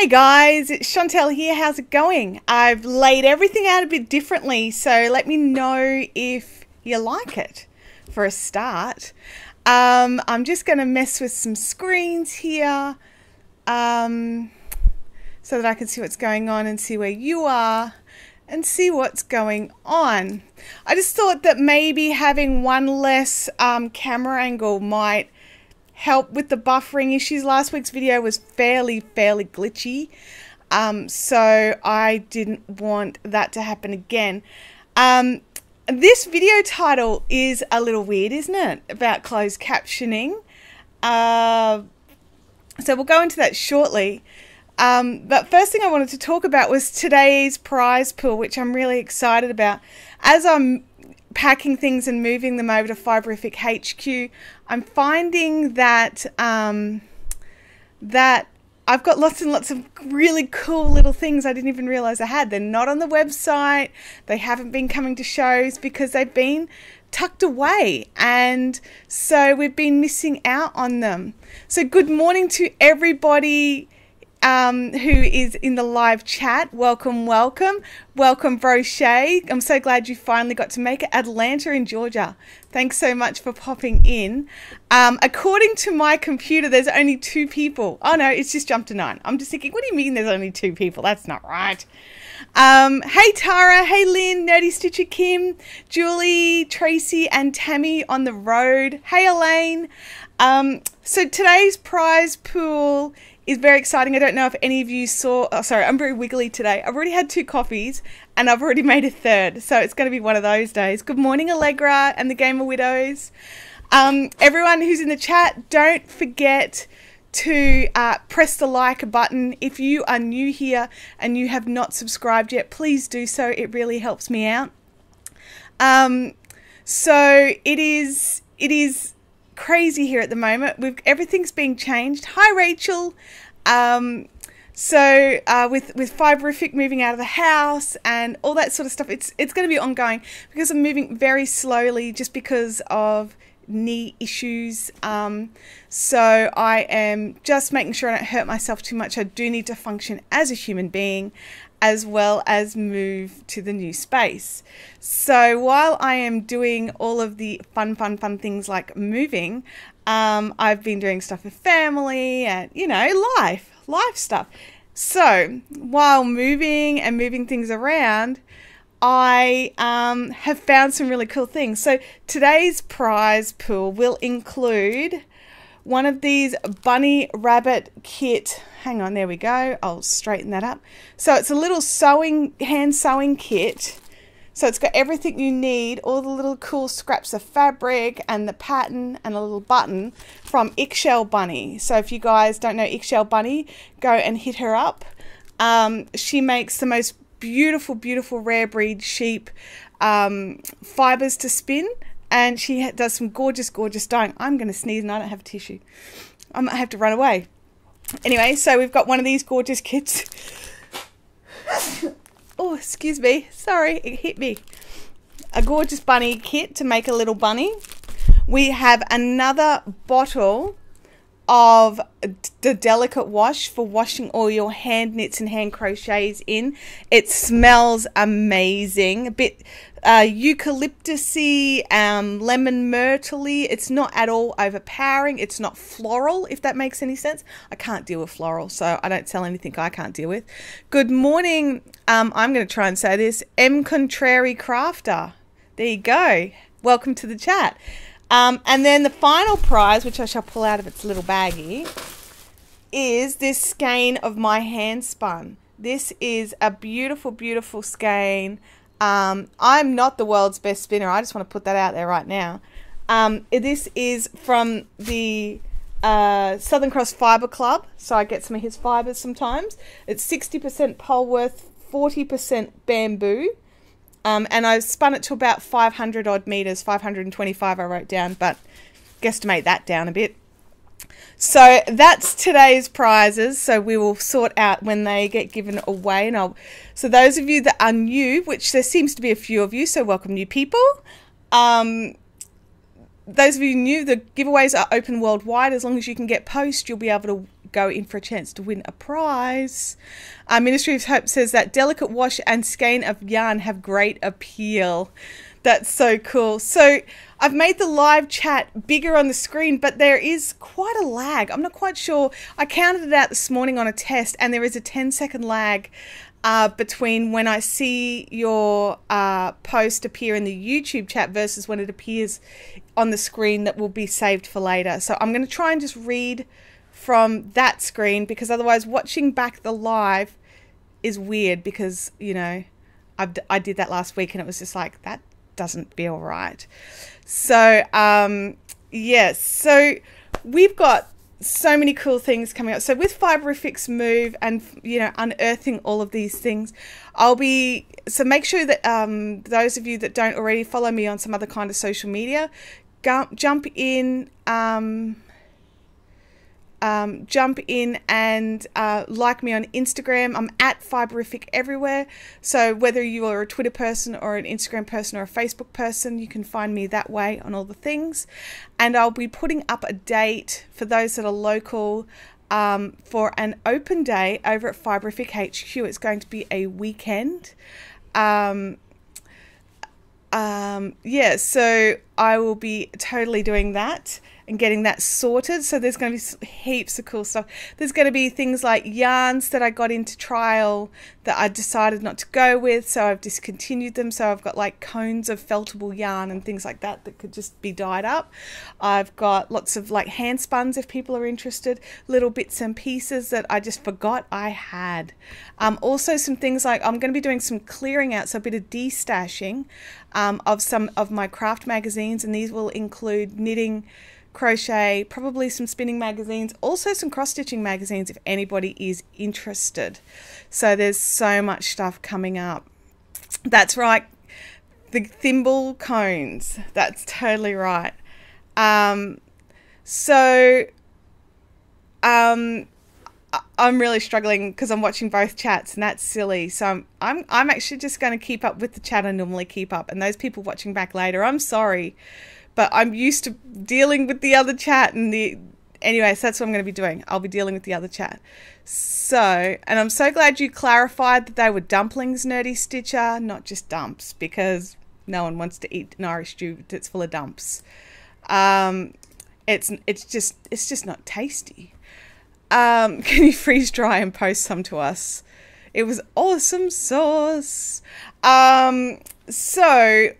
Hey guys, it's Chantel here. How's it going? I've laid everything out a bit differently, so let me know if you like it for a start. I'm just going to mess with some screens here so that I can see what's going on and see where you are and see what's going on. I just thought that maybe having one less camera angle might help with the buffering issues. Last week's video was fairly glitchy, so I didn't want that to happen again. This video title is a little weird, isn't it? About closed captioning. So we'll go into that shortly. But first thing I wanted to talk about was today's prize pool, which I'm really excited about. As I'm packing things and moving them over to Fiberific HQ, I'm finding that that I've got lots and lots of really cool little things I didn't even realize I had. They're not on the website. They haven't been coming to shows because they've been tucked away, and so we've been missing out on them. So good morning to everybody who is in the live chat. Welcome, Brochet. I'm so glad you finally got to make it. Atlanta in Georgia. Thanks so much for popping in. According to my computer, there's only 2 people. Oh no, it's just jumped to 9. I'm just thinking, what do you mean there's only 2 people? That's not right. Hey Tara, hey Lynn, Nerdy Stitcher Kim, Julie, Tracy and Tammy on the road. Hey Elaine. So today's prize pool is very exciting. I don't know if any of you saw, oh sorry, I'm very wiggly today. I've already had 2 coffees and I've already made a 3rd, so it's going to be one of those days. Good morning Allegra and the Gamer Widows. Everyone who's in the chat, don't forget to press the like button. If you are new here and you have not subscribed yet, please do so. It really helps me out. So it is crazy here at the moment. Everything's being changed. Hi Rachel. So with Fiberific moving out of the house and all that sort of stuff, it's going to be ongoing because I'm moving very slowly just because of knee issues. So I am just making sure I don't hurt myself too much. I do need to function as a human being as well as move to the new space. So while I am doing all of the fun things like moving, I've been doing stuff with family and, you know, life stuff. So while moving things around, I have found some really cool things. So today's prize pool will include one of these bunny rabbit kit. Hang on, there we go. I'll straighten that up. So it's a little hand sewing kit. So it's got everything you need, all the little cool scraps of fabric and the pattern and a little button from Eggshell Bunny. So if you guys don't know Eggshell Bunny, go and hit her up. She makes the most beautiful rare breed sheep fibers to spin, and she does some gorgeous dyeing. I'm going to sneeze and I don't have a tissue. I might have to run away. Anyway, so we've got one of these gorgeous kits. Oh, excuse me. Sorry, it hit me. A gorgeous bunny kit to make a little bunny. We have another bottle of the delicate wash for washing all your hand knits and hand crochets in. It smells amazing. A bit eucalyptusy, lemon myrtle-y. It's not at all overpowering. It's not floral, if that makes any sense. I can't deal with floral, so I don't sell anything I can't deal with. Good morning. I'm going to try and say this. M. Contrary Crafter. There you go. Welcome to the chat. And then the final prize, which I shall pull out of its little baggie, is this skein of my hand spun. This is a beautiful skein. I'm not the world's best spinner. I just want to put that out there right now. This is from the Southern Cross Fibre Club, so I get some of his fibres sometimes. It's 60% Polworth, 40% bamboo. And I've spun it to about 500 odd meters, 525 I wrote down, but guesstimate that down a bit. So that's today's prizes. So we will sort out when they get given away. And so those of you that are new, which there seems to be a few of you, so welcome new people. Those of you new, the giveaways are open worldwide. As long as you can get post, you'll be able to go in for a chance to win a prize. Ministry of Hope says that delicate wash and skein of yarn have great appeal. That's so cool. So I've made the live chat bigger on the screen, but there is quite a lag. I'm not quite sure. I counted it out this morning on a test, and there is a 10-second lag between when I see your post appear in the YouTube chat versus when it appears on the screen that will be saved for later. So I'm going to try and just read from that screen, because otherwise watching back the live is weird, because, you know, I did that last week and it was just like, that doesn't feel right. So yes, so we've got so many cool things coming up. So with Fiberifics Move and, you know, unearthing all of these things, so make sure that those of you that don't already follow me on some other kind of social media, jump in and like me on Instagram. I'm at Fiberific everywhere. So whether you are a Twitter person or an Instagram person or a Facebook person, you can find me that way on all the things. And I'll be putting up a date for those that are local for an open day over at Fiberific HQ. It's going to be a weekend. Yeah, so I will be totally doing that and getting that sorted. So there's going to be heaps of cool stuff. There's going to be things like yarns that I got into trial that I decided not to go with, so I've discontinued them. So I've got like cones of feltable yarn and things like that that could just be dyed up. I've got lots of like hand spuns if people are interested, little bits and pieces that I just forgot I had. Also some things like I'm going to be doing some clearing out, so a bit of destashing of some of my craft magazines, and these will include knitting, crochet, probably some spinning magazines, also some cross-stitching magazines if anybody is interested. So there's so much stuff coming up. That's right, the thimble cones, that's totally right. I'm really struggling because I'm watching both chats, and that's silly. So I'm actually just going to keep up with the chat I normally keep up, and those people watching back later, I'm sorry, but I'm used to dealing with the other chat and anyway, so that's what I'm going to be doing. I'll be dealing with the other chat. So, and I'm so glad you clarified that they were dumplings, Nerdy Stitcher, not just dumps, because no one wants to eat an Irish stew that's full of dumps. It's just not tasty. Can you freeze dry and post some to us? It was awesome sauce. So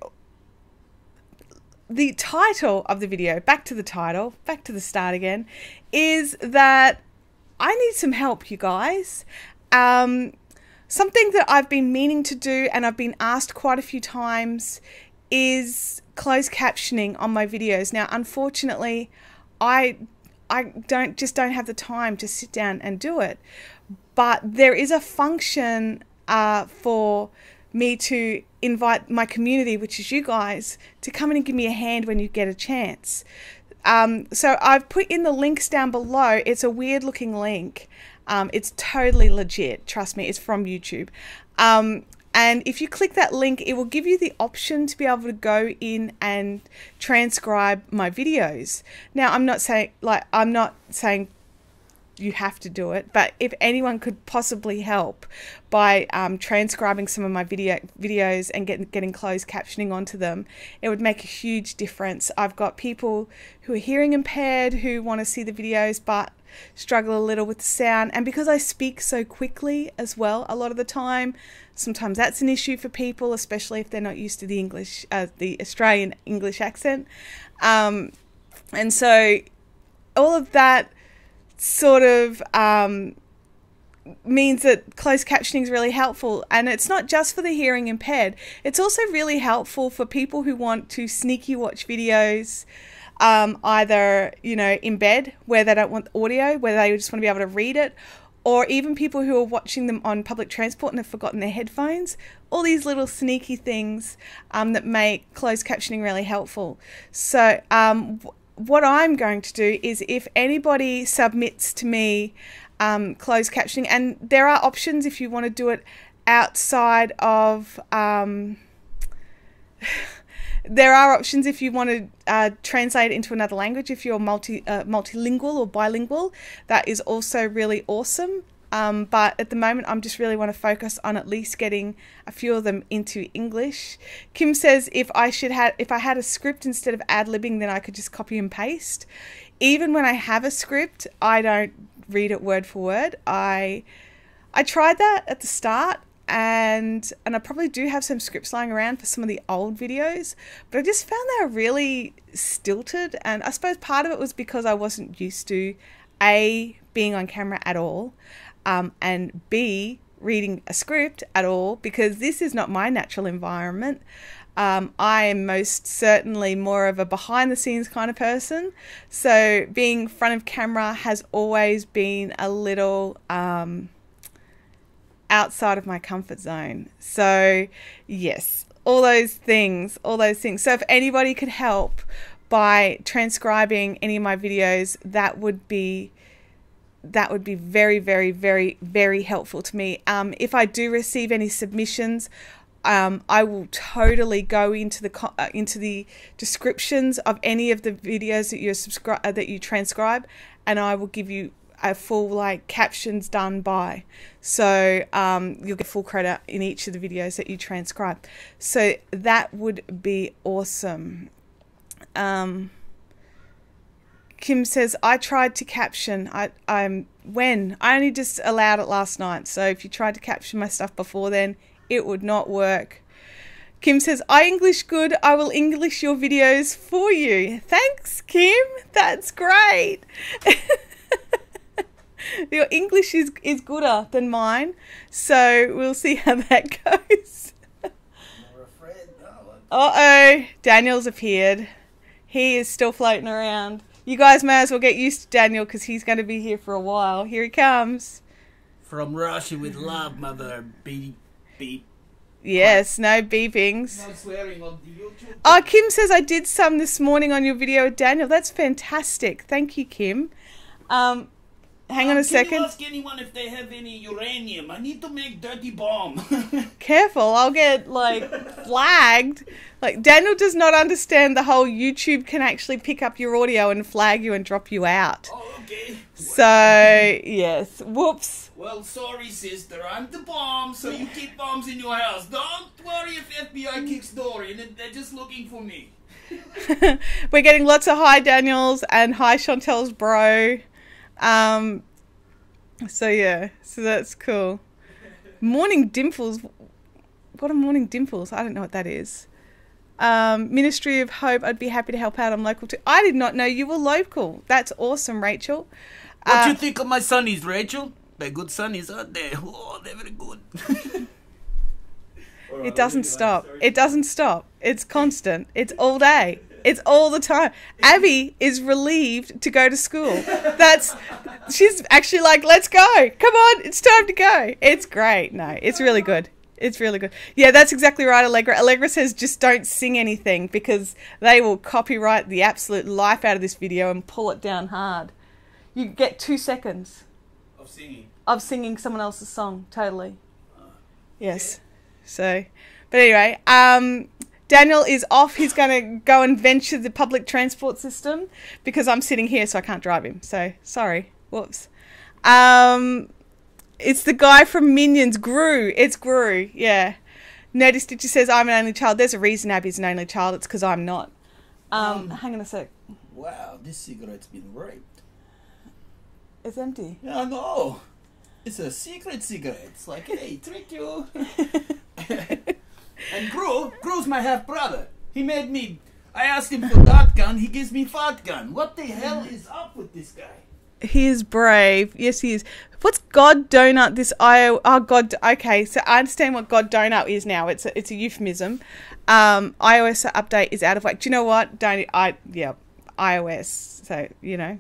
the title of the video, back to the title, back to the start again, is that I need some help, you guys. Something that I've been meaning to do and I've been asked quite a few times is closed captioning on my videos. Now, unfortunately, I don't have the time to sit down and do it, but there is a function for me to invite my community, which is you guys, to come in and give me a hand when you get a chance. So I've put in the links down below. It's a weird looking link. It's totally legit, trust me, it's from YouTube. And if you click that link, it will give you the option to be able to go in and transcribe my videos. Now, I'm not saying you have to do it, but if anyone could possibly help by transcribing some of my videos and getting closed captioning onto them, it would make a huge difference. I've got people who are hearing impaired who want to see the videos but struggle a little with the sound, and because I speak so quickly as well a lot of the time, sometimes that's an issue for people, especially if they're not used to the English, the Australian English accent. And so all of that sort of means that closed captioning is really helpful, and it's not just for the hearing impaired, it's also really helpful for people who want to sneaky watch videos, either, you know, in bed where they don't want audio, where they just want to be able to read it, or even people who are watching them on public transport and have forgotten their headphones. All these little sneaky things that make closed captioning really helpful. So what I'm going to do is, if anybody submits to me closed captioning, and there are options if you want to do it outside of There are options if you want to translate it into another language. If you're multilingual or bilingual, that is also really awesome. But at the moment, I'm just really want to focus on at least getting a few of them into English. Kim says if I had a script instead of ad-libbing, then I could just copy and paste. Even when I have a script, I don't read it word for word. I tried that at the start, and I probably do have some scripts lying around for some of the old videos, but I just found they were really stilted, and I suppose part of it was because I wasn't used to A, being on camera at all, and B, reading a script at all, because this is not my natural environment. I am most certainly more of a behind the scenes kind of person, so being front of camera has always been a little outside of my comfort zone. So yes, all those things. So if anybody could help by transcribing any of my videos, that would be very, very, very, very helpful to me. If I do receive any submissions, I will totally go into the descriptions of any of the videos that you transcribe, and I will give you a full like captions done by. So you'll get full credit in each of the videos that you transcribe. So that would be awesome. Kim says, I tried to caption. I only just allowed it last night. So if you tried to caption my stuff before then, it would not work. Kim says, I English good. I will English your videos for you. Thanks, Kim. That's great. Your English is gooder than mine. So we'll see how that goes. Uh-oh. Daniel's appeared. He is still floating around. You guys may as well get used to Daniel because he's going to be here for a while. Here he comes. From Russia with love, mother. Beep, beep. Yes, no beepings. No swearing on the YouTube. Oh, Kim says I did some this morning on your video with Daniel. That's fantastic. Thank you, Kim. Hang on a second. Can you ask anyone if they have any uranium? I need to make dirty bomb. Careful, I'll get like flagged. Like Daniel does not understand the whole YouTube can actually pick up your audio and flag you and drop you out. Oh, okay. So, yes. Whoops. Well, sorry, sister. I'm the bomb, so you keep bombs in your house. Don't worry if FBI kicks door in. They're just looking for me. We're getting lots of hi Daniels and hi Chantel's bro. So yeah, so that's cool. Morning Dimples. What are Morning Dimples? I don't know what that is. Ministry of Hope. I'd be happy to help out. I'm local too. I did not know you were local. That's awesome, Rachel. What do you think of my sunnies, Rachel? They're good sunnies, aren't they? Oh, they're very good. It doesn't stop. It doesn't stop. It's constant. It's all day. It's all the time. Abby is relieved to go to school. She's actually like, let's go. Come on, it's time to go. It's great. No, it's really good. It's really good. Yeah, that's exactly right, Allegra. Allegra says just don't sing anything because they will copyright the absolute life out of this video and pull it down hard. You get 2 seconds. Of singing someone else's song, totally. Yes. So, but anyway, Daniel is off. He's going to go and venture the public transport system because I'm sitting here, so I can't drive him. So, sorry. Whoops. It's the guy from Minions, Gru. It's Gru, yeah. Nerdy Stitcher says, I'm an only child. There's a reason Abby's an only child. It's because I'm not. Hang on a sec. Wow, this cigarette's been raped. It's empty. Yeah, no. It's a secret cigarette. It's like, hey, trick you. And Gru's my half-brother. He made me... I asked him for dot gun, he gives me fart gun. What the hell is up with this guy? He is brave. Yes, he is. What's God Donut? This Oh, God... Okay, so I understand what God Donut is now. It's a euphemism. iOS update is out of whack. Do you know what? Yeah, iOS. So, you know...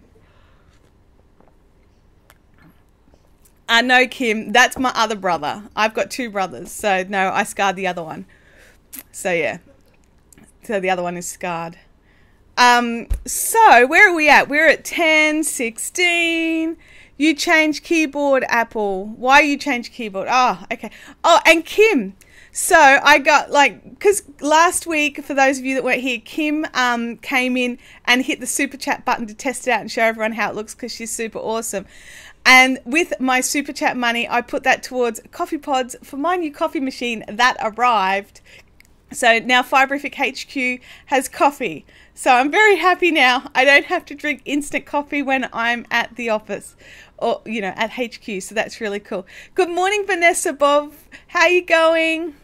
No, Kim, that's my other brother. I've got 2 brothers. So, no, I scarred the other one. So, yeah. So, the other one is scarred. So, where are we at? We're at 10:16. You change keyboard, Apple. Why you change keyboard? Oh, okay. Oh, and Kim. So I got because last week, for those of you that weren't here, Kim came in and hit the super chat button to test it out and show everyone how it looks because she's super awesome. And with my super chat money, I put that towards coffee pods for my new coffee machine that arrived. So now Fiberific HQ has coffee. So I'm very happy now. I don't have to drink instant coffee when I'm at the office or, at HQ. So that's really cool. Good morning, Vanessa Bob. How you going?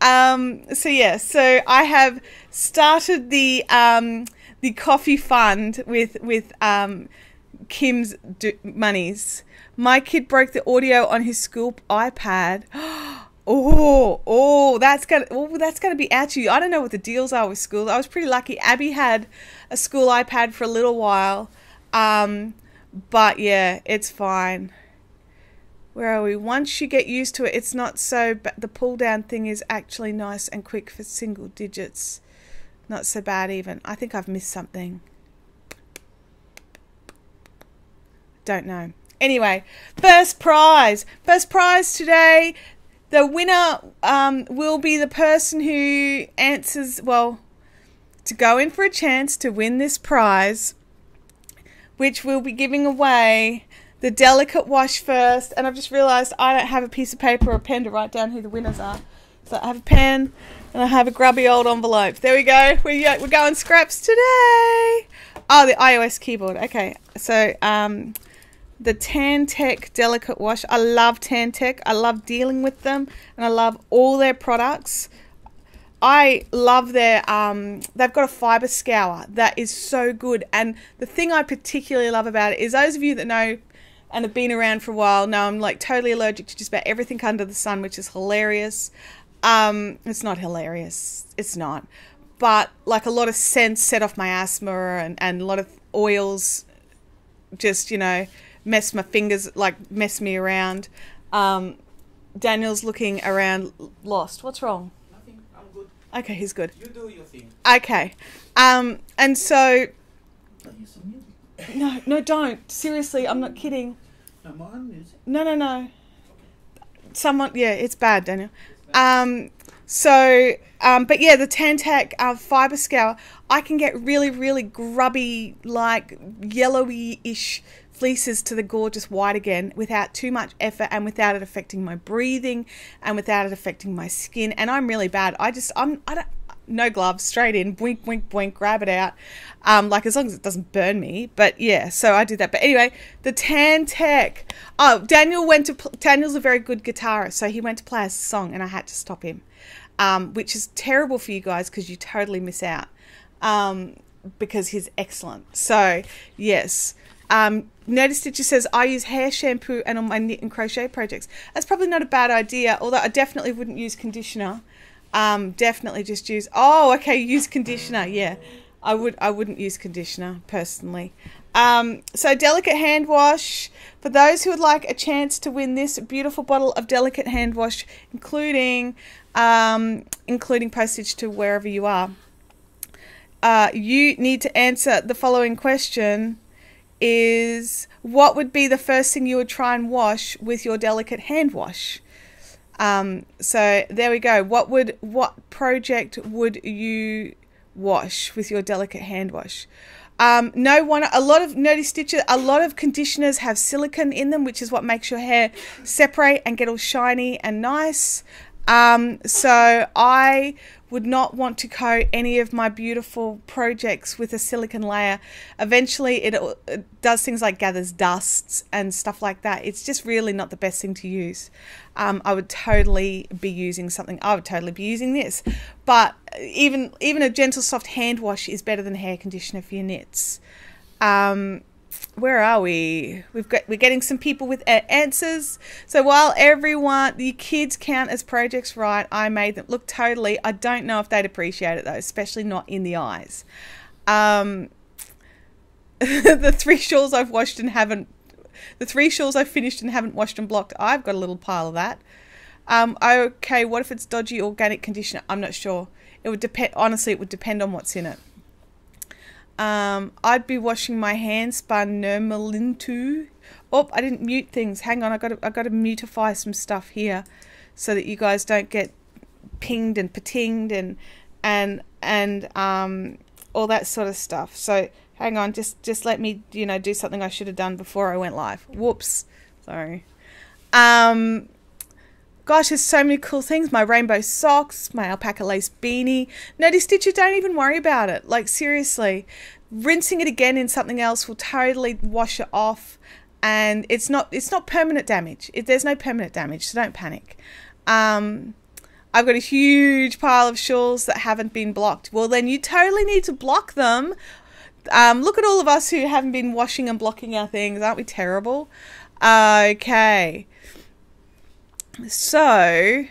So I have started the coffee fund with Kim's monies. My kid broke the audio on his school iPad. That's gonna be out to you. I don't know what the deals are with schools. I was pretty lucky. Abby had a school iPad for a little while, but yeah, it's fine. Where are we? Once you get used to it, it's not so bad. The pull down thing is actually nice and quick for single digits. Not so bad even. I think I've missed something. Don't know. Anyway, first prize. First prize today. The winner will be the person who answers, to go in for a chance to win this prize, which we'll be giving away the Delicate Wash first. And I've just realised I don't have a piece of paper or a pen to write down who the winners are. So I have a pen and I have a grubby old envelope. There we go. We're going scraps today. Oh, the iOS keyboard. Okay. So the Tantec Delicate Wash. I love Tantec. I love dealing with them and I love all their products. I love their, they've got a fibre scour that is so good. And the thing I particularly love about it is those of you that know and have been around for a while know I'm totally allergic to just about everything under the sun, which is hilarious. It's not hilarious. It's not. But a lot of scents set off my asthma and a lot of oils just, mess my fingers, mess me around. Daniel's looking around lost. What's wrong? Nothing. I'm good. Okay, he's good. You do your thing. Okay. And so... No, don't. Seriously, I'm not kidding. Am I on music? No. Someone... Yeah, it's bad, Daniel. But yeah, the Tantec fibre scour, I can get really, really grubby, yellowy-ish fleeces to the gorgeous white again without too much effort and without it affecting my breathing and without it affecting my skin. And I'm really bad. No gloves, straight in, boink, boink, boink, grab it out. As long as it doesn't burn me. But yeah, so I did that. But anyway, the Tantec. Oh, Daniel's a very good guitarist, so he went to play a song and I had to stop him. Which is terrible for you guys because you totally miss out. Because he's excellent. So, yes. Nerdy Stitcher says, I use hair shampoo and on my knit and crochet projects. That's probably not a bad idea, although I definitely wouldn't use conditioner. Definitely just use... Oh, okay, use conditioner. Yeah, I wouldn't use conditioner, personally. So Delicate Hand Wash. For those who would like a chance to win this beautiful bottle of Delicate Hand Wash, including postage to wherever you are, you need to answer the following question. Is what would be the first thing you would try and wash with your Delicate Hand Wash? So there we go. What project would you wash with your Delicate Hand Wash? A lot of Nerdy Stitcher, a lot of conditioners have silicone in them, which is what makes your hair separate and get all shiny and nice. So I would not want to coat any of my beautiful projects with a silicone layer. Eventually it does things like gathers dusts and stuff like that. It's just really not the best thing to use. I would totally be using something. I would totally be using this. But even a gentle soft hand wash is better than hair conditioner for your knits. Where are we? We're getting some people with answers. So while the kids count as projects, right? I made them look totally. I don't know if they'd appreciate it though, especially not in the eyes. The 3 shawls I've washed and haven't. The 3 shawls I've finished and haven't washed and blocked. I've got a little pile of that. Okay, what if it's dodgy organic conditioner? I'm not sure. It would depend. Honestly, it would depend on what's in it. I'd be washing my hand spun Nermalintu Oh, I didn't mute things. Hang on, I got to mutify some stuff here so that you guys don't get pinged and patinged and all that sort of stuff. So hang on, just let me, you know, do something I should have done before I went live. Whoops. Sorry. Gosh, there's so many cool things. My rainbow socks, my alpaca lace beanie. Nerdy Stitcher, don't even worry about it. Like, seriously, rinsing it again in something else will totally wash it off. And it's not permanent damage. There's no permanent damage, so don't panic. I've got a huge pile of shawls that haven't been blocked. Well, then you totally need to block them. Look at all of us who haven't been washing and blocking our things. Aren't we terrible? Okay. So,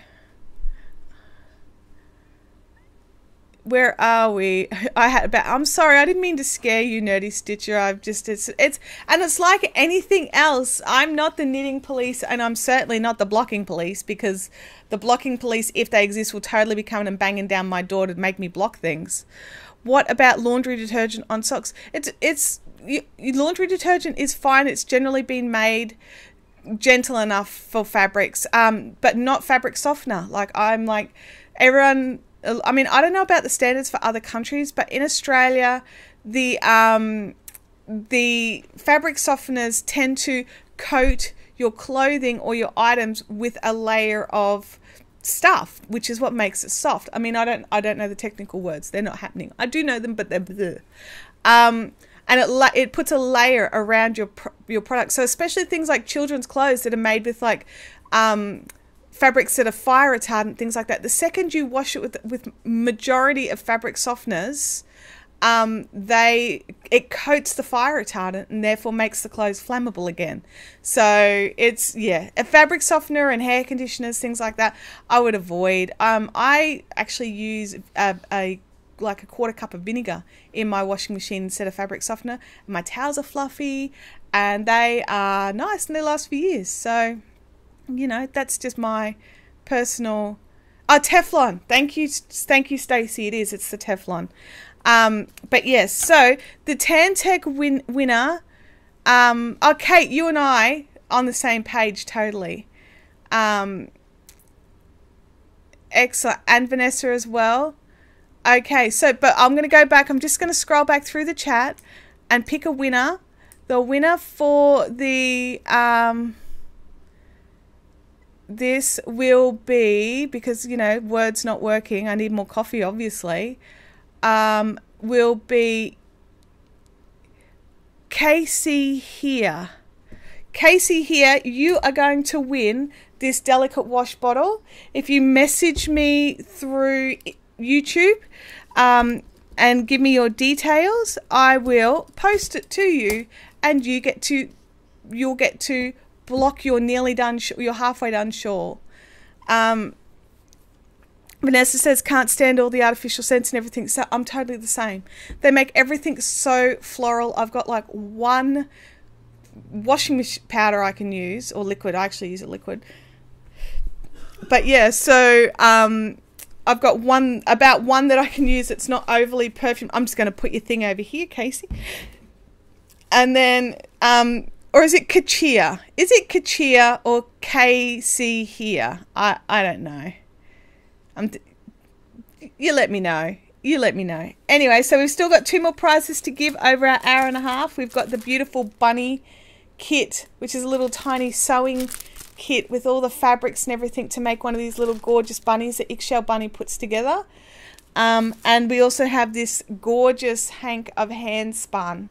where are we? I'm sorry, I didn't mean to scare you, Nerdy Stitcher. It's like anything else. I'm not the knitting police, and I'm certainly not the blocking police, because the blocking police, if they exist, will totally be coming and banging down my door to make me block things. What about laundry detergent on socks? Laundry detergent is fine. It's generally been made gentle enough for fabrics, but not fabric softener. Everyone, I mean, I don't know about the standards for other countries, but in Australia, the fabric softeners tend to coat your clothing or your items with a layer of stuff, which is what makes it soft. I mean, I don't know the technical words. They're not happening. I do know them, but they're bleh. And it puts a layer around your product. So especially things like children's clothes that are made with fabrics that are fire retardant, things like that. The second you wash it with majority of fabric softeners, it coats the fire retardant and therefore makes the clothes flammable again. So it's, yeah, a fabric softener and hair conditioners, things like that, I would avoid. I actually use a quarter cup of vinegar in my washing machine instead of fabric softener. My towels are fluffy and they are nice and they last for years. So, you know, that's just my personal... Oh, Teflon. Thank you, Stacey. It's the Teflon. But yes, so the Tantec winner... oh, Kate, you and I on the same page, totally. Excellent. And Vanessa as well. Okay, so, but I'm going to go back. I'm just going to scroll back through the chat and pick a winner. The winner for the, this will be, because, you know, Word's not working. I need more coffee, obviously. Will be Casey here. Casey here, you are going to win this delicate wash bottle. If you message me through YouTube and give me your details, I will post it to you, and you'll get to block your nearly done, your halfway done shawl. Vanessa says can't stand all the artificial scents and everything. So I'm totally the same. They make everything so floral. I've got like one washing machine powder I can use, or liquid. I actually use a liquid. But yeah, so I've got one that I can use that's not overly perfumed. I'm just going to put your thing over here, Casey. And then, or is it Kachia? Is it Kachia or KC here? I don't know. You let me know. You let me know. Anyway, so we've still got 2 more prizes to give over our hour and a half. We've got the beautiful bunny kit, which is a little tiny sewing kit with all the fabrics and everything to make one of these little gorgeous bunnies that Eggshell Bunny puts together. And we also have this gorgeous hank of hand spun,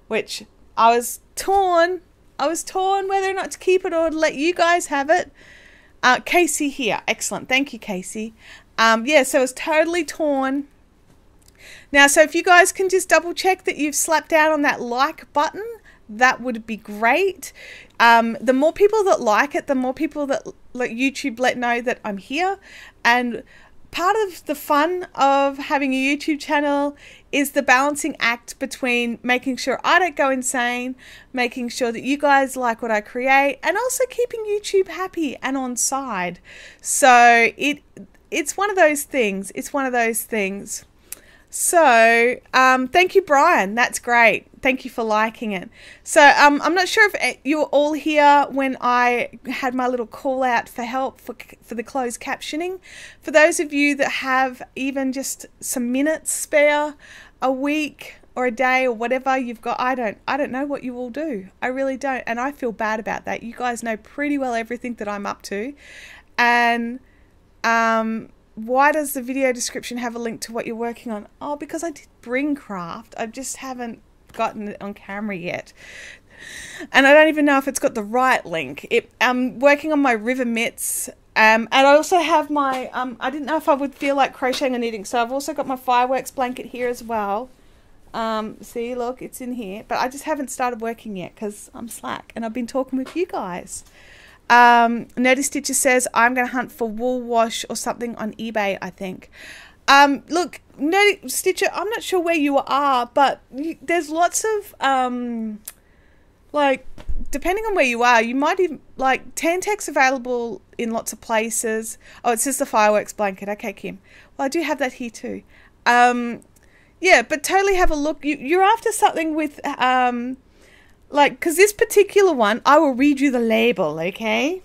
which I was torn whether or not to keep it or to let you guys have it. Casey here. Excellent. Thank you, Casey. Yeah, so it's totally torn. Now, so if you guys can just double check that you've slapped down on that like button, that would be great. The more people that like it, the more people that let YouTube know that I'm here. And part of the fun of having a YouTube channel is the balancing act between making sure I don't go insane, making sure that you guys like what I create, and also keeping YouTube happy and on side. So it's one of those things. It's one of those things. So, thank you, Brian. That's great. Thank you for liking it. So, I'm not sure if you were all here when I had my little call out for help for the closed captioning. For those of you that have even just some minutes spare, a week or a day or whatever you've got, I don't know what you all do. I really don't, and I feel bad about that. You guys know pretty well everything that I'm up to, and why does the video description have a link to what you're working on? Oh, because I did bring craft. I just haven't gotten it on camera yet. And I don't even know if it's got the right link. I'm working on my river mitts. And I also have my, I didn't know if I would feel like crocheting or knitting. So I've also got my fireworks blanket here as well. See, look, it's in here. But I just haven't started working yet because I'm slack. And I've been talking with you guys. Nerdy Stitcher says, I'm going to hunt for wool wash or something on eBay, I think. Look, Nerdy Stitcher, I'm not sure where you are, but there's lots of, like, depending on where you are, you might even, like, Tantex's available in lots of places. Oh, it says the fireworks blanket. Okay, Kim. Well, I do have that here too. Yeah, but totally have a look. You're after something with, like, because this particular one, I will read you the label, okay?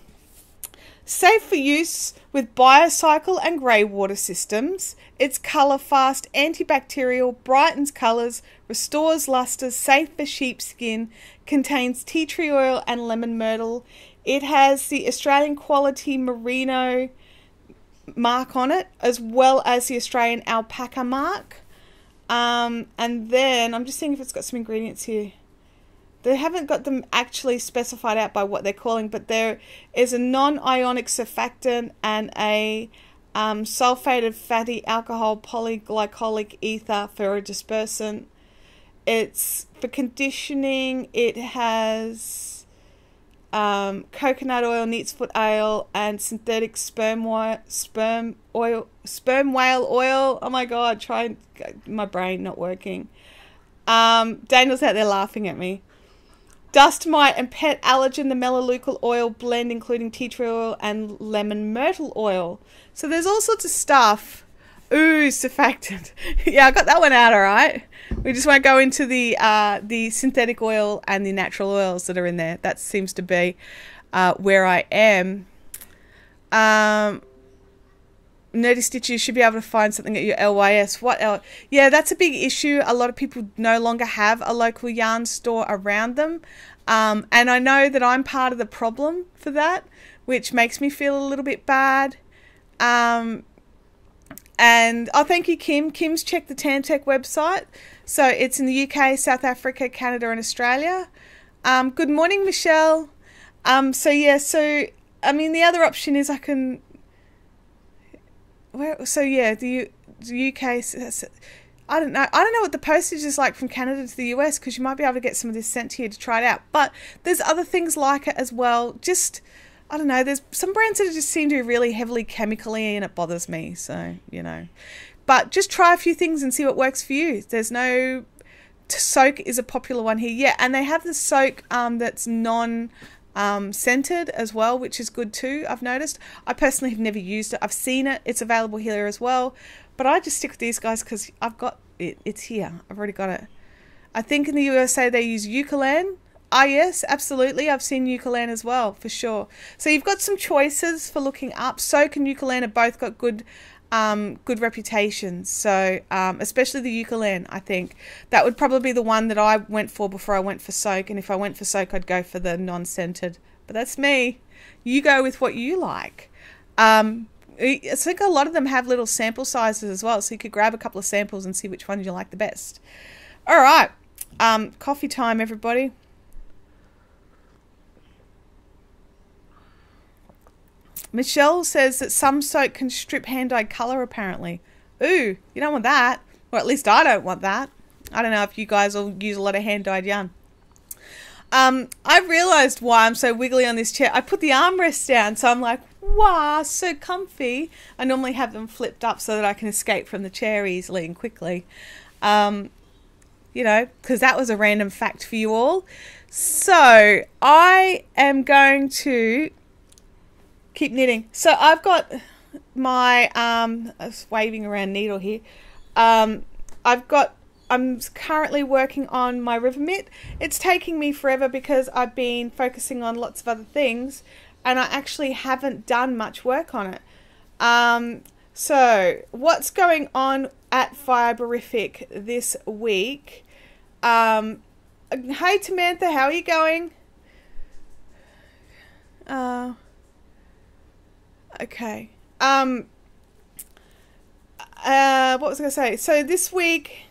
Safe for use with biocycle and grey water systems. It's colour fast, antibacterial, brightens colours, restores lustre, safe for sheepskin, contains tea tree oil and lemon myrtle. It has the Australian quality merino mark on it, as well as the Australian alpaca mark. And then, I'm just seeing if it's got some ingredients here. They haven't got them actually specified out by what they're calling, but there is a non-ionic surfactant and a sulfated fatty alcohol polyglycolic ether for a dispersant. It's for conditioning. It has coconut oil, neat's foot ale, and synthetic sperm whale oil. Oh my god! My brain not working. Daniel's out there laughing at me. Dust mite and pet allergen, the melaleucal oil blend, including tea tree oil and lemon myrtle oil. So there's all sorts of stuff. Ooh, surfactant. Yeah, I got that one out all right. We just won't go into the synthetic oil and the natural oils that are in there. That seems to be where I am. Nerdy Stitcher, you should be able to find something at your LYS. Yeah, that's a big issue. A lot of people no longer have a local yarn store around them. And I know that I'm part of the problem for that, which makes me feel a little bit bad. And oh, thank you, Kim. Kim's checked the Tantec website. So it's in the UK, South Africa, Canada, and Australia. Good morning, Michelle. So yeah, so I mean, the other option is I can... So yeah, the UK, I don't know what the postage is like from Canada to the US, because you might be able to get some of this sent to you to try it out. But there's other things like it as well. Just, I don't know, there's some brands that just seem to be really heavily chemically, and it bothers me. So, you know, but just try a few things and see what works for you. There's no... Soak is a popular one here. Yeah, and they have the soak that's scented as well, which is good too, I've noticed. I personally have never used it. I've seen it. It's available here as well. But I just stick with these guys because I've got it. It's here. I've already got it. I think in the USA they use Eucalan. Ah, yes, absolutely. I've seen Eucalan as well, for sure. So you've got some choices for looking up. Soak and Eucalan have both got good reputations. So especially the Eucalan, I think. That would probably be the one that I went for before I went for Soak. And if I went for Soak, I'd go for the non-scented. But that's me. You go with what you like. I think a lot of them have little sample sizes as well, so you could grab a couple of samples and see which one you like the best. All right. Coffee time, everybody. Michelle says that some soak can strip hand-dyed colour, apparently. Ooh, you don't want that. Or at least I don't want that. I don't know if you guys all use a lot of hand-dyed yarn. I've realised why I'm so wiggly on this chair. I put the armrests down, so I'm like, wow, so comfy. I normally have them flipped up so that I can escape from the chair easily and quickly. You know, because that was a random fact for you all. So I am going to keep knitting. So I've got my I was waving around needle here. I'm currently working on my river mitt. It's taking me forever because I've been focusing on lots of other things and I actually haven't done much work on it. So what's going on at Fiberific this week? Hey Samantha, how are you going? Okay. What was I going to say? So this week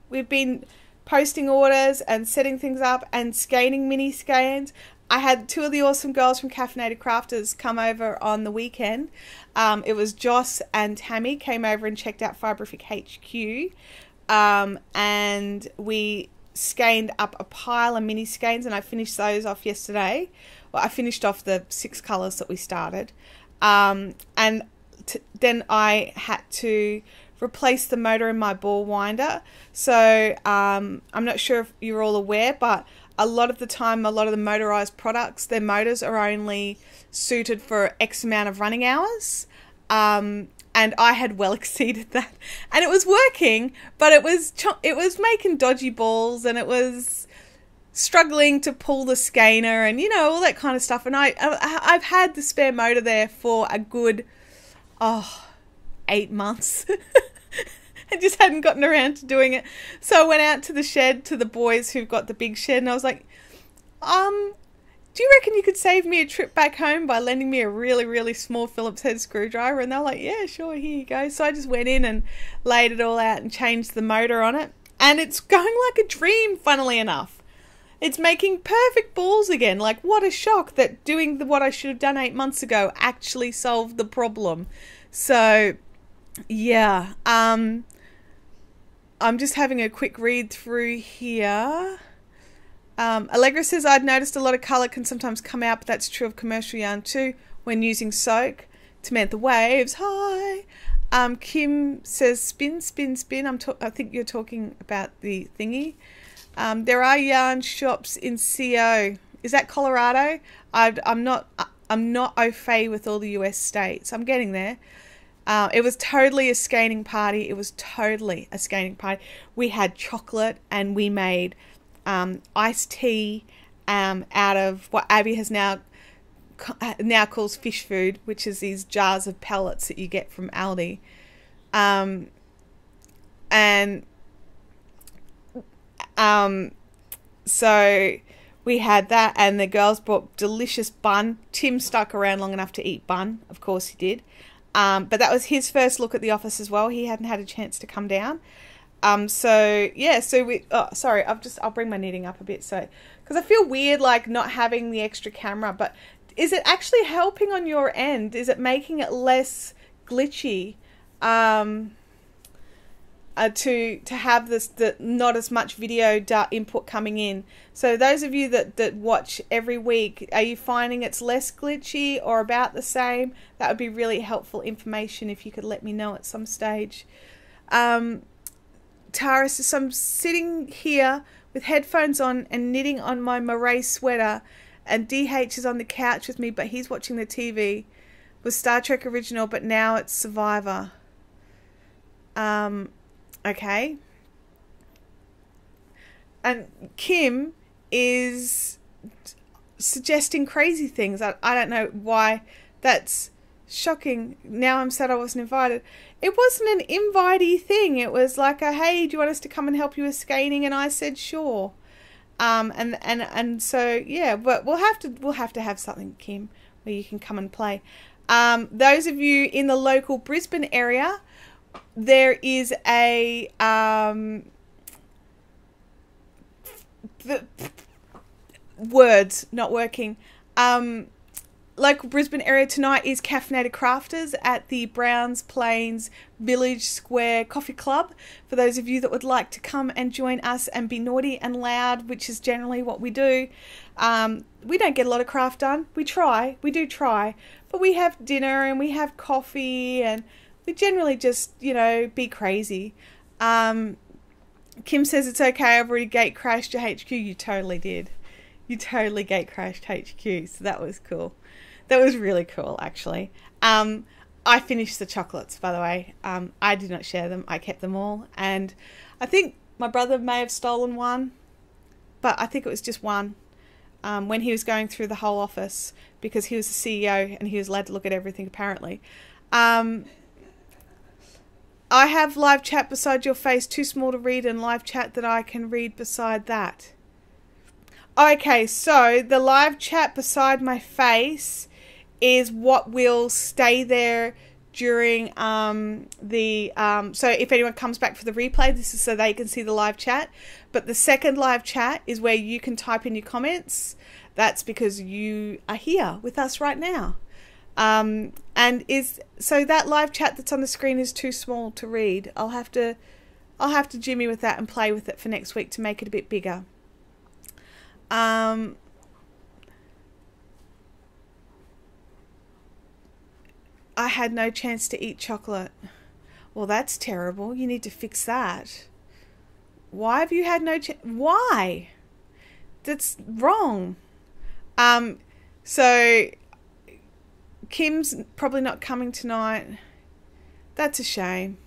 we've been posting orders and setting things up and scanning mini scans. I had two of the awesome girls from Caffeinated Crafters come over on the weekend. It was Joss and Tammy came over and checked out Fiberific HQ. And we scanned up a pile of mini skeins and I finished those off yesterday. Well, I finished off the 6 colours that we started. And then I had to replace the motor in my ball winder. So I'm not sure if you're all aware, but a lot of the time, a lot of the motorized products, their motors are only suited for X amount of running hours. And I had well exceeded that. And it was working, but it was making dodgy balls and it was struggling to pull the scanner and, you know, all that kind of stuff. And I've had the spare motor there for a good, 8 months. I just hadn't gotten around to doing it. So I went out to the shed to the boys who've got the big shed and I was like, do you reckon you could save me a trip back home by lending me a really, really small Phillips head screwdriver? And they're like, yeah, sure, here you go. So I just went in and laid it all out and changed the motor on it. And it's going like a dream, funnily enough. It's making perfect balls again. Like, what a shock that doing what I should have done 8 months ago actually solved the problem. So, yeah. I'm just having a quick read through here. Allegra says, I'd noticed a lot of colour can sometimes come out, but that's true of commercial yarn too when using soak. Samantha Waves, hi. Kim says, spin, spin, spin. I think you're talking about the thingy. There are yarn shops in CO. Is that Colorado? I'm not au fait with all the US states. I'm getting there. It was totally a scanning party. It was totally a scanning party. We had chocolate and we made iced tea out of what Abby has now calls fish food, which is these jars of pellets that you get from Aldi. So we had that and the girls brought delicious bun. Tim stuck around long enough to eat bun. Of course he did. But that was his first look at the office as well. He hadn't had a chance to come down. So yeah, so sorry, I'll bring my knitting up a bit. So, because I feel weird like not having the extra camera, but is it actually helping on your end? Is it making it less glitchy? To have the not as much video input coming in. So those of you that watch every week, are you finding it's less glitchy or about the same? That would be really helpful information if you could let me know at some stage. Tara says, I'm sitting here with headphones on and knitting on my moray sweater and DH is on the couch with me, but he's watching the TV. It was Star Trek Original, but now it's Survivor. Okay. And Kim is suggesting crazy things. I don't know why. That's shocking. Now I'm sad I wasn't invited. It wasn't an invitee thing. It was like a, hey, do you want us to come and help you with scanning? And I said, sure. And so, yeah, but we'll have to have something, Kim, where you can come and play. Those of you in the local Brisbane area, there is a the words not working. Local Brisbane area tonight is Caffeinated Crafters at the Browns Plains Village Square Coffee Club. For those of you that would like to come and join us and be naughty and loud, which is generally what we do. We don't get a lot of craft done. We do try, but we have dinner and we have coffee and we generally just, you know, be crazy. Kim says it's okay, I've already gate crashed your HQ. You totally did. You totally gate crashed HQ, so that was cool. That was really cool, actually. I finished the chocolates, by the way. I did not share them. I kept them all. And I think my brother may have stolen one, but I think it was just one when he was going through the whole office because he was the CEO and he was allowed to look at everything apparently. I have live chat beside your face, too small to read, and live chat that I can read beside that. Okay, so the live chat beside my face is what will stay there during so if anyone comes back for the replay, this is so they can see the live chat. But the second live chat is where you can type in your comments. That's because you are here with us right now. So that live chat that's on the screen is too small to read. I'll have to jimmy with that and play with it for next week to make it a bit bigger. I had no chance to eat chocolate. Well, that's terrible. You need to fix that. Why have you had no chance? Why? That's wrong. So Kim's probably not coming tonight. That's a shame.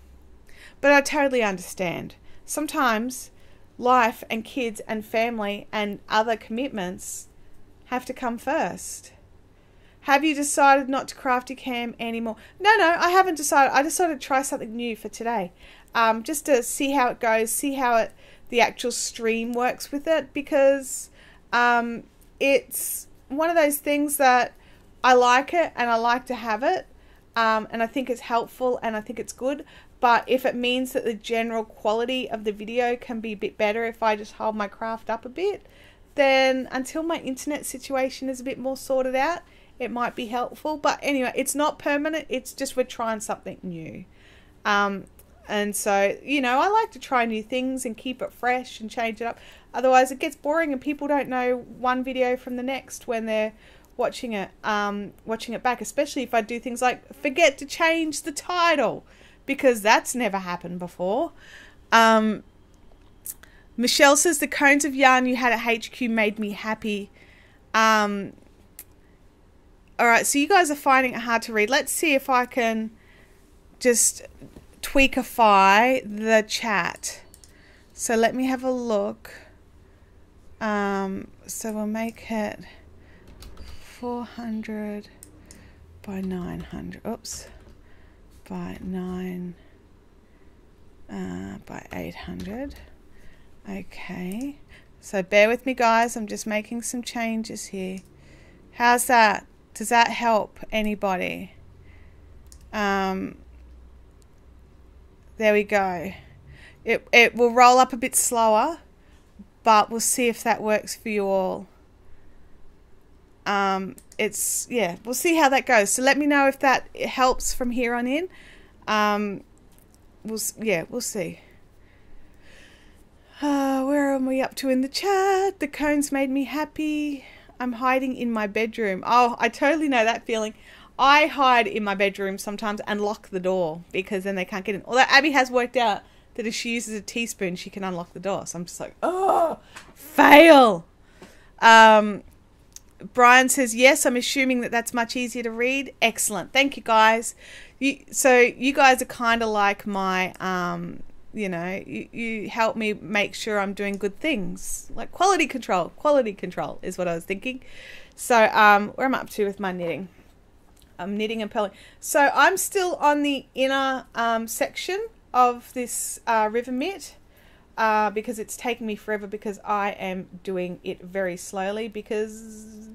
But I totally understand. Sometimes life and kids and family and other commitments have to come first. Have you decided not to crafty cam anymore? No, I haven't decided. I decided to try something new for today. Just to see how it goes, see how the actual stream works with it, because it's one of those things that I like it and I like to have it, and I think it's helpful and I think it's good. But if it means that the general quality of the video can be a bit better if I just hold my craft up a bit, then until my internet situation is a bit more sorted out, it might be helpful. But anyway, it's not permanent. It's just we're trying something new. And so, you know, I like to try new things and keep it fresh and change it up. Otherwise, it gets boring and people don't know one video from the next when they're watching it back, especially if I do things like forget to change the title, because that's never happened before. Michelle says the cones of yarn you had at HQ made me happy. Alright, so you guys are finding it hard to read. Let's see if I can just tweakify the chat. So let me have a look. So we'll make it 400 by 900. Oops. By 9 by 800. Okay. So bear with me, guys. I'm just making some changes here. How's that? Does that help anybody? There we go. It will roll up a bit slower, but we'll see if that works for you all. We'll see how that goes. So let me know if that helps from here on in. We'll see. Where am we up to in the chat? The cones made me happy. I'm hiding in my bedroom. Oh, I totally know that feeling. I hide in my bedroom sometimes and lock the door because then they can't get in. Although Abby has worked out that if she uses a teaspoon, she can unlock the door. So I'm just like, oh, fail. Brian says, yes, I'm assuming that that's much easier to read. Excellent. Thank you, guys. So you guys are kind of like my, you help me make sure I'm doing good things. Like quality control. Quality control is what I was thinking. So where am I up to with my knitting? I'm knitting and purling. So I'm still on the inner section of this river mitt. Because it's taking me forever because I am doing it very slowly because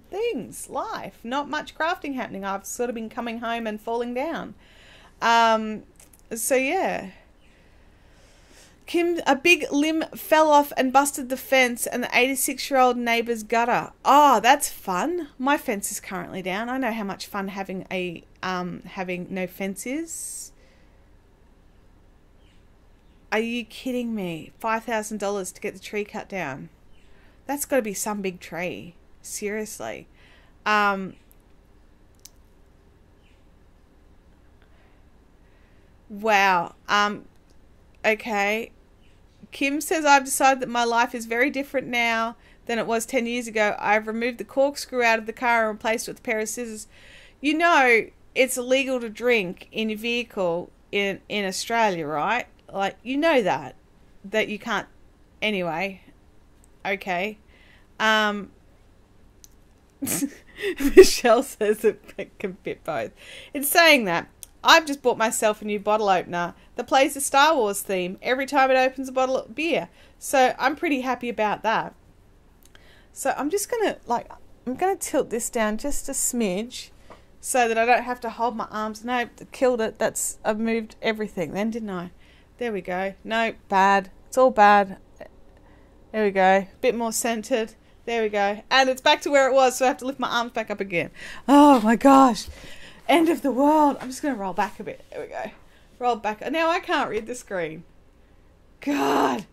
life, not much crafting happening. I've sort of been coming home and falling down. So yeah. Kim, a big limb fell off and busted the fence and the 86-year-old neighbour's gutter. Oh, that's fun. My fence is currently down. I know how much fun having no fence is. Are you kidding me? $5,000 to get the tree cut down. That's got to be some big tree. Seriously. Wow. Okay. Kim says, I've decided that my life is very different now than it was 10 years ago. I've removed the corkscrew out of the car and replaced it with a pair of scissors. You know, it's illegal to drink in your vehicle in Australia, right? Like, you know that. that you can't. Anyway, okay. Michelle says it can fit both. In saying that, I've just bought myself a new bottle opener that plays the Star Wars theme every time it opens a bottle of beer. So I'm pretty happy about that. So I'm just going to, I'm going to tilt this down just a smidge so that I don't have to hold my arms. No, killed it. I've moved everything then, didn't I? There we go. No, bad. It's all bad. There we go. Bit more centered. There we go. And it's back to where it was, so I have to lift my arms back up again. Oh my gosh. End of the world. I'm just going to roll back a bit. There we go. Roll back. Now I can't read the screen. God.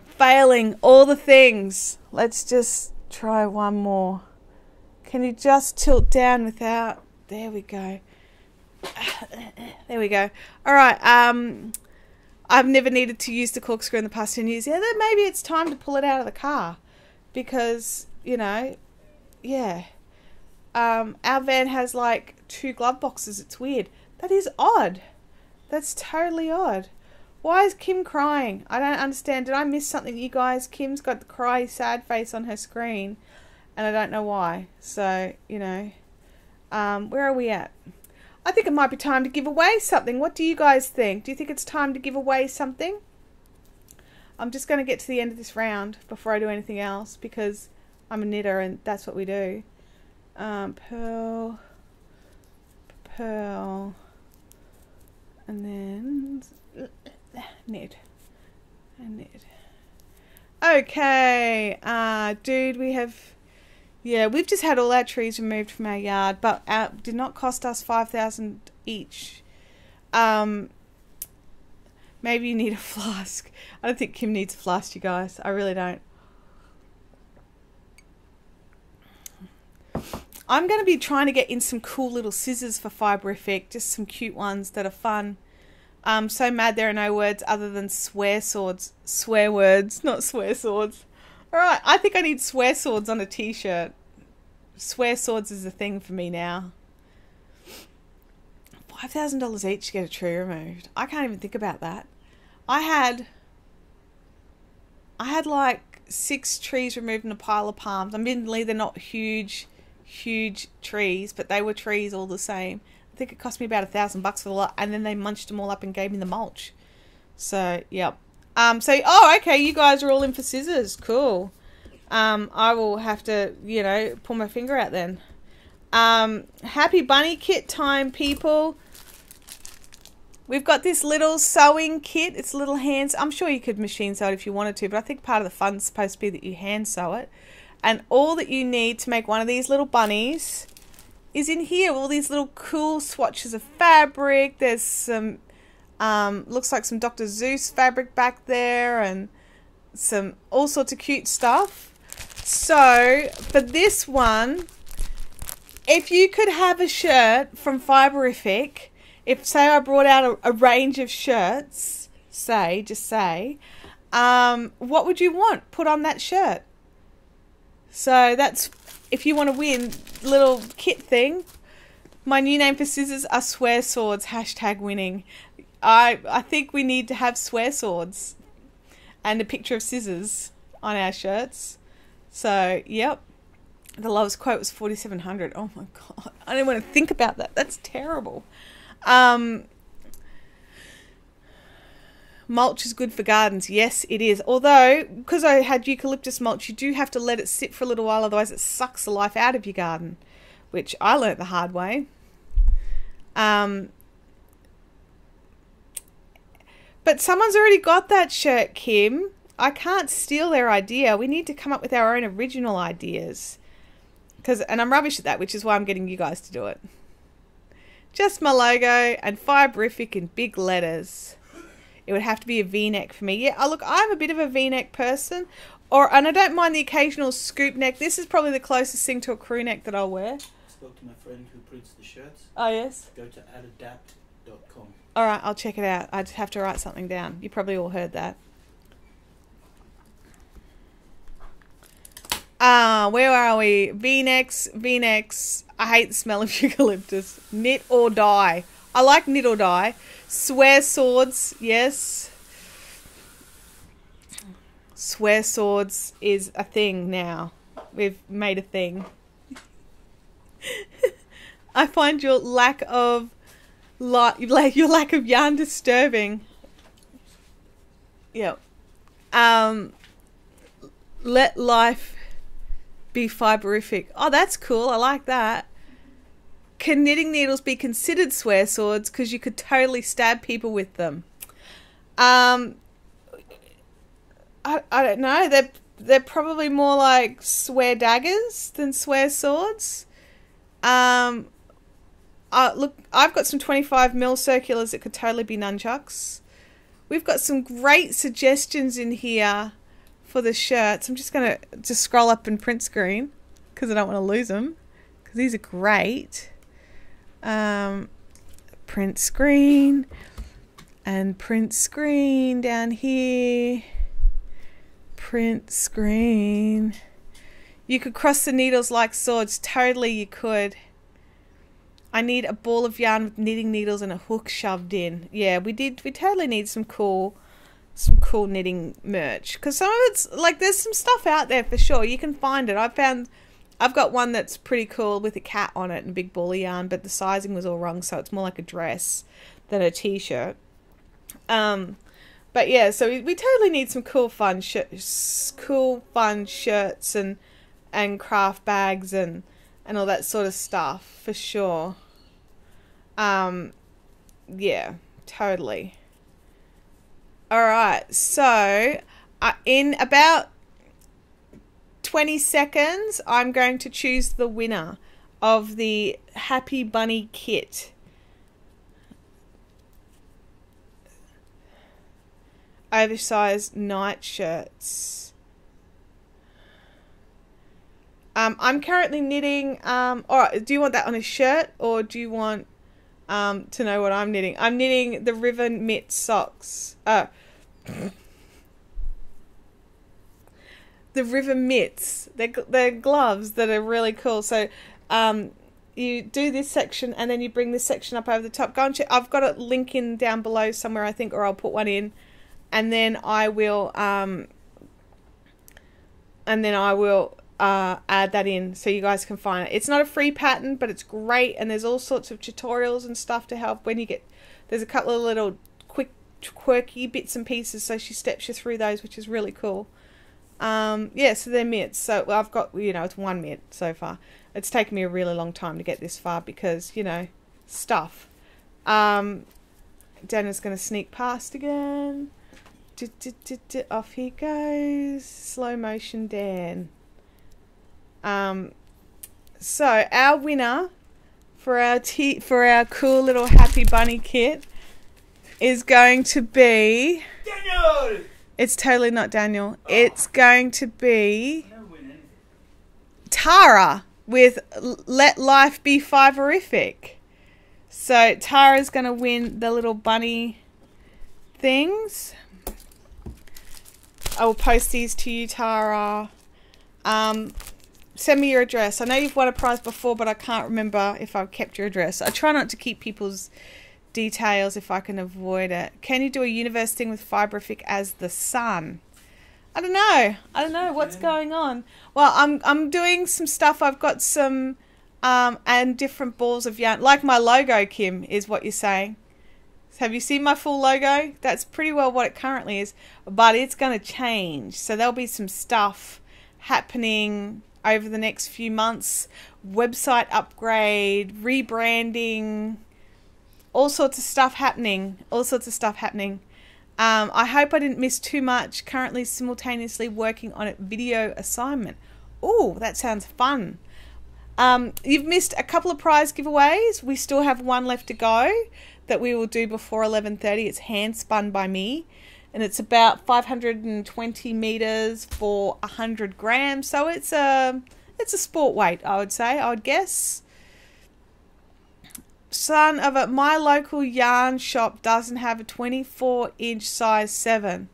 Failing all the things. Let's just try one more. Can you just tilt down without... There we go. There we go. All right. I've never needed to use the corkscrew in the past 10 years. Yeah, then maybe it's time to pull it out of the car. Because, you know, yeah. Our van has like 2 glove boxes. It's weird. That is odd. That's totally odd. Why is Kim crying? I don't understand. Did I miss something, you guys? Kim's got the cry sad face on her screen. And I don't know why. So, you know. Where are we at? I think it might be time to give away something. What do you guys think? Do you think it's time to give away something? I'm just going to get to the end of this round before I do anything else. Because I'm a knitter and that's what we do. Pearl. And then... knit. And knit. Okay. Dude, we have... Yeah, we've just had all our trees removed from our yard, but it did not cost us $5,000 each. Maybe you need a flask. I don't think Kim needs a flask, you guys. I really don't. I'm going to be trying to get in some cool little scissors for Fibrific, just some cute ones that are fun. I'm so mad there are no words other than swear swords. Swear words, not swear swords. Alright, I think I need swear swords on a t-shirt. Swear swords is a thing for me now. $5,000 each to get a tree removed. I can't even think about that. I had like 6 trees removed in a pile of palms. Admittedly, they're not huge trees, but they were trees all the same. I think it cost me about $1,000 for the lot, and then they munched them all up and gave me the mulch. So, yep. Oh, okay, you guys are all in for scissors. Cool. I will have to, you know, pull my finger out then. Happy bunny kit time, people. We've got this little sewing kit. It's little hands. I'm sure you could machine sew it if you wanted to, but I think part of the fun's supposed to be that you hand sew it. And all that you need to make one of these little bunnies is in here. All these little cool swatches of fabric. There's some... looks like some Dr. Seuss fabric back there and some all sorts of cute stuff. So for this one, if you could have a shirt from Fibrific, if say I brought out a range of shirts, just say, what would you want put on that shirt? So that's, if you want to win little kit thing. My new name for scissors are swear swords, #winning. I think we need to have swear swords and a picture of scissors on our shirts. So, yep. The lowest quote was $4,700. Oh my God. I don't want to think about that. That's terrible. Mulch is good for gardens. Yes, it is. Although, because I had eucalyptus mulch, you do have to let it sit for a little while. Otherwise, it sucks the life out of your garden, which I learnt the hard way. But someone's already got that shirt, Kim. I can't steal their idea. We need to come up with our own original ideas. And I'm rubbish at that, which is why I'm getting you guys to do it. Just my logo and Fibrific in big letters. It would have to be a V-neck for me. Yeah, look, I'm a bit of a V-neck person. And I don't mind the occasional scoop neck. This is probably the closest thing to a crew neck that I'll wear. I spoke to my friend who prints the shirts. Oh, yes? Go to adapt.com. All right, I'll check it out. I just have to write something down. You probably all heard that. Where are we? V-necks. I hate the smell of eucalyptus. Knit or dye. I like knit or dye. Swear swords, yes. Swear swords is a thing now. We've made a thing. I find your lack of yarn disturbing. Yeah. Let life be fiberific. Oh, that's cool. I like that. Can knitting needles be considered swear swords? Because you could totally stab people with them. I don't know. They're probably more like swear daggers than swear swords. Look, I've got some 25mm circulars that could totally be nunchucks. We've got some great suggestions in here for the shirts. I'm just going to just scroll up and print screen because I don't want to lose them, because these are great. Print screen and print screen down here. Print screen. You could cross the needles like swords. Totally you could. I need a ball of yarn with knitting needles and a hook shoved in. Yeah, we did. We totally need some cool knitting merch, because some of it's like, there's some stuff out there for sure. You can find it. I've got one that's pretty cool with a cat on it and a big ball of yarn, but the sizing was all wrong, so it's more like a dress than a t-shirt. But yeah, so we totally need some cool fun shirts and craft bags and all that sort of stuff for sure. Yeah, totally. Alright, so in about 20 seconds, I'm going to choose the winner of the Happy Bunny kit. Oversized night shirts. I'm currently knitting, alright, do you want that on a shirt, or do you want to know what I'm knitting? I'm knitting the River Mitt socks. The River Mitts. They're gloves that are really cool. So you do this section and then you bring this section up over the top. Go and check. I've got a link in down below somewhere, I think, or I'll put one in, and then I will add that in so you guys can find it. It's not a free pattern, but it's great, and there's all sorts of tutorials and stuff to help when you get. There's a couple of little quick quirky bits and pieces, so she steps you through those, which is really cool. Yeah, so they're mitts. So I've got, it's one mitt so far. It's taken me a really long time to get this far because, stuff. Dana's going to sneak past again. Off he goes. Slow motion Dan. So our winner for our cool little Happy Bunny kit is going to be Daniel! It's totally not Daniel. Oh. It's going to be Tara with Let Life Be Fiberific. So Tara's going to win the little bunny things. I will post these to you, Tara. Send me your address. I know you've won a prize before, but I can't remember if I've kept your address. I try not to keep people's details if I can avoid it. Can you do a universe thing with fiberific as the sun? I don't know what's going on. Well, I'm doing some stuff. I've got some and different balls of yarn, like my logo, Kim, is what you're saying. Have you seen my full logo? That's pretty well what it currently is, but it's going to change. So there'll be some stuff happening over the next few months. Website upgrade, rebranding, all sorts of stuff happening. I hope I didn't miss too much. Currently simultaneously working on a video assignment. Oh, that sounds fun. You've missed a couple of prize giveaways. We still have one left to go that we will do before 11:30. It's hand spun by me, and it's about 520 meters for 100 grams. So it's a sport weight, I would guess. Son of a, my local yarn shop doesn't have a 24-inch size 7.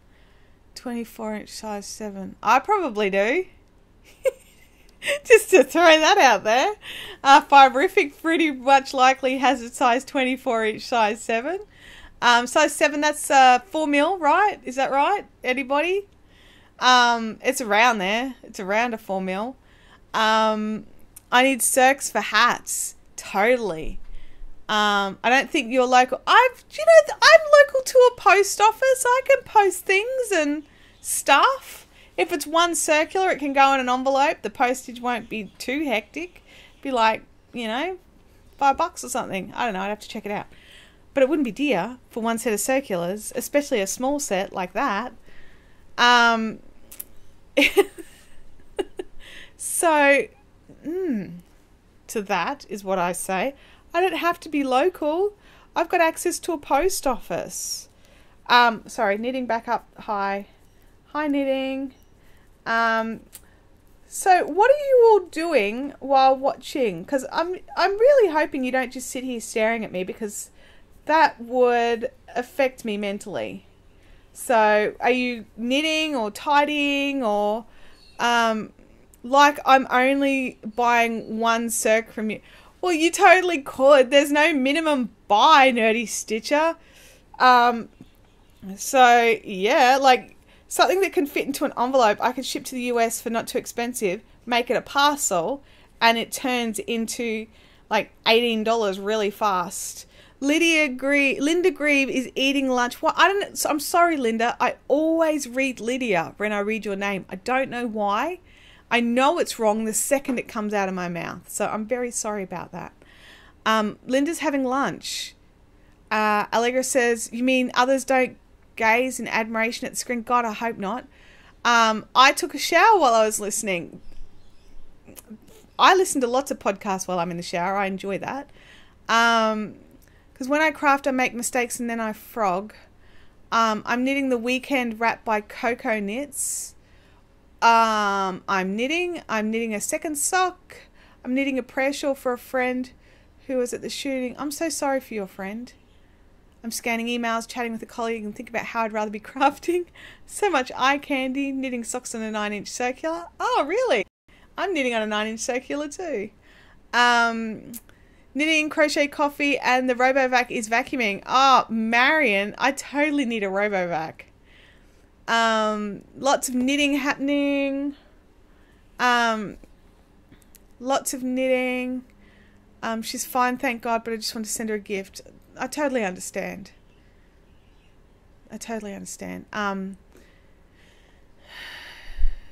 24-inch size 7. I probably do. Just to throw that out there. Fiberific pretty much likely has a size 24-inch size 7. Size 7, that's 4 mil, right? Is that right? Anybody? It's around there. It's around a 4 mil. I need circs for hats. Totally. I don't think you're local. I'm local to a post office. I can post things and stuff. If it's one circular, it can go in an envelope. The postage won't be too hectic. Be like, $5 or something. I don't know. I'd have to check it out. But it wouldn't be dear for one set of circulars, especially a small set like that. So, to that is what I say. I don't have to be local. I've got access to a post office. Sorry, knitting back up. Hi, knitting. So what are you all doing while watching? Because I'm really hoping you don't just sit here staring at me, because that would affect me mentally. So are you knitting or tidying, or like I'm only buying one circ from you? Well, you totally could. There's no minimum buy, Nerdy Stitcher. So yeah, like something that can fit into an envelope, I could ship to the US for not too expensive, make it a parcel, and it turns into like $18 really fast. Linda Grieve is eating lunch. What? I'm sorry, Linda. I always read Lydia when I read your name. I don't know why. I know it's wrong the second it comes out of my mouth. So I'm very sorry about that. Linda's having lunch. Allegra says, you mean others don't gaze in admiration at the screen? God, I hope not. I took a shower while I was listening. I listen to lots of podcasts while I'm in the shower. I enjoy that. Because when I craft, I make mistakes and then I frog. I'm knitting the Weekend Wrap by Coco Knits. I'm knitting a second sock. I'm knitting a prayer shawl for a friend who was at the shooting. I'm so sorry for your friend. I'm scanning emails, chatting with a colleague, and think about how I'd rather be crafting. So much eye candy. Knitting socks on a 9-inch circular. Oh, really? I'm knitting on a 9-inch circular too. Knitting crochet coffee, and the RoboVac is vacuuming. Oh, Marion, I totally need a RoboVac. Lots of knitting happening. Lots of knitting. She's fine, thank God, but I just want to send her a gift. I totally understand.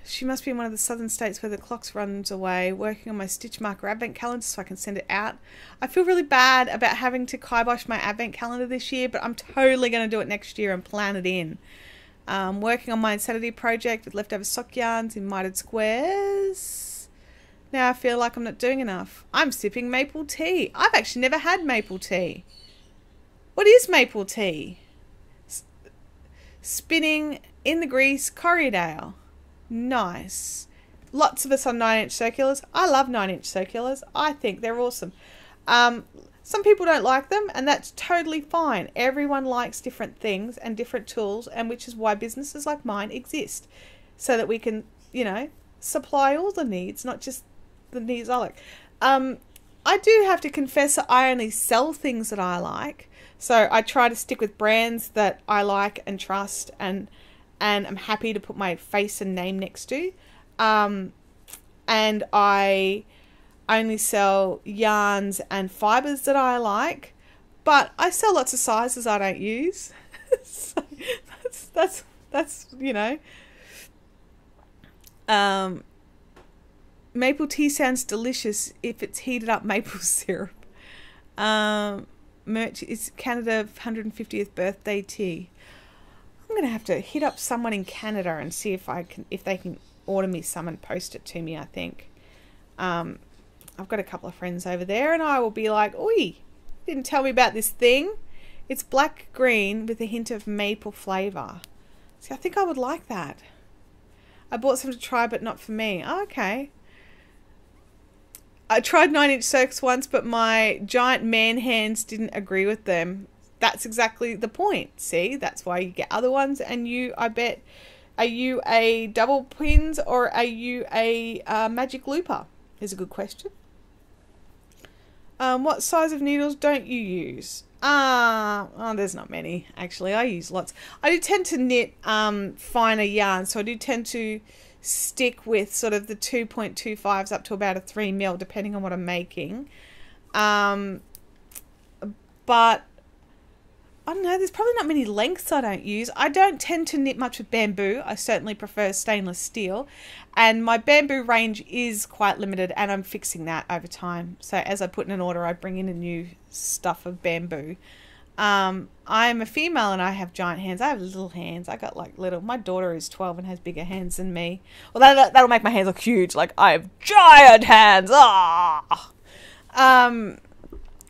She must be in one of the southern states where the clocks runs away, working on my stitch marker advent calendar so I can send it out. I feel really bad about having to kibosh my advent calendar this year, but I'm totally going to do it next year and plan it in. Working on my Insanity project with leftover sock yarns in mitered squares. Now I feel like I'm not doing enough. I'm sipping maple tea. I've actually never had maple tea. What is maple tea? Spinning in the grease, Corriedale. Nice. Lots of us on 9-inch circulars. I love 9-inch circulars. I think they're awesome. Some people don't like them, and that's totally fine. Everyone likes different things and different tools, and which is why businesses like mine exist, so that we can, supply all the needs, not just the needs I like. I do have to confess that I only sell things that I like, so I try to stick with brands that I like and trust, and I'm happy to put my face and name next to. And I only sell yarns and fibres that I like, but I sell lots of sizes I don't use. So that's maple tea sounds delicious if it's heated up maple syrup. Merch is Canada 150th birthday tea. I'm gonna have to hit up someone in Canada and see if they can order me some and post it to me. I think I've got a couple of friends over there, and I will be like, "Oi, didn't tell me about this thing. It's black green with a hint of maple flavour. See, I think I would like that. I bought some to try, but not for me." Oh, okay. I tried 9-inch circs once, but my giant man hands didn't agree with them. That's exactly the point. See, that's why you get other ones. And you, I bet, are you a double pins or are you a magic looper? Is a good question. What size of needles don't you use? There's not many, actually. I use lots. I do tend to knit finer yarn, so I do tend to stick with sort of the 2.25s up to about a 3 mil, depending on what I'm making. But I don't know, there's probably not many lengths I don't use. I don't tend to knit much with bamboo. I certainly prefer stainless steel. And my bamboo range is quite limited, and I'm fixing that over time. So as I put in an order, I bring in a new stuff of bamboo. I'm a female and I have giant hands. I have little hands. I got like little. My daughter is 12 and has bigger hands than me. Well, that'll make my hands look huge. Like, I have giant hands.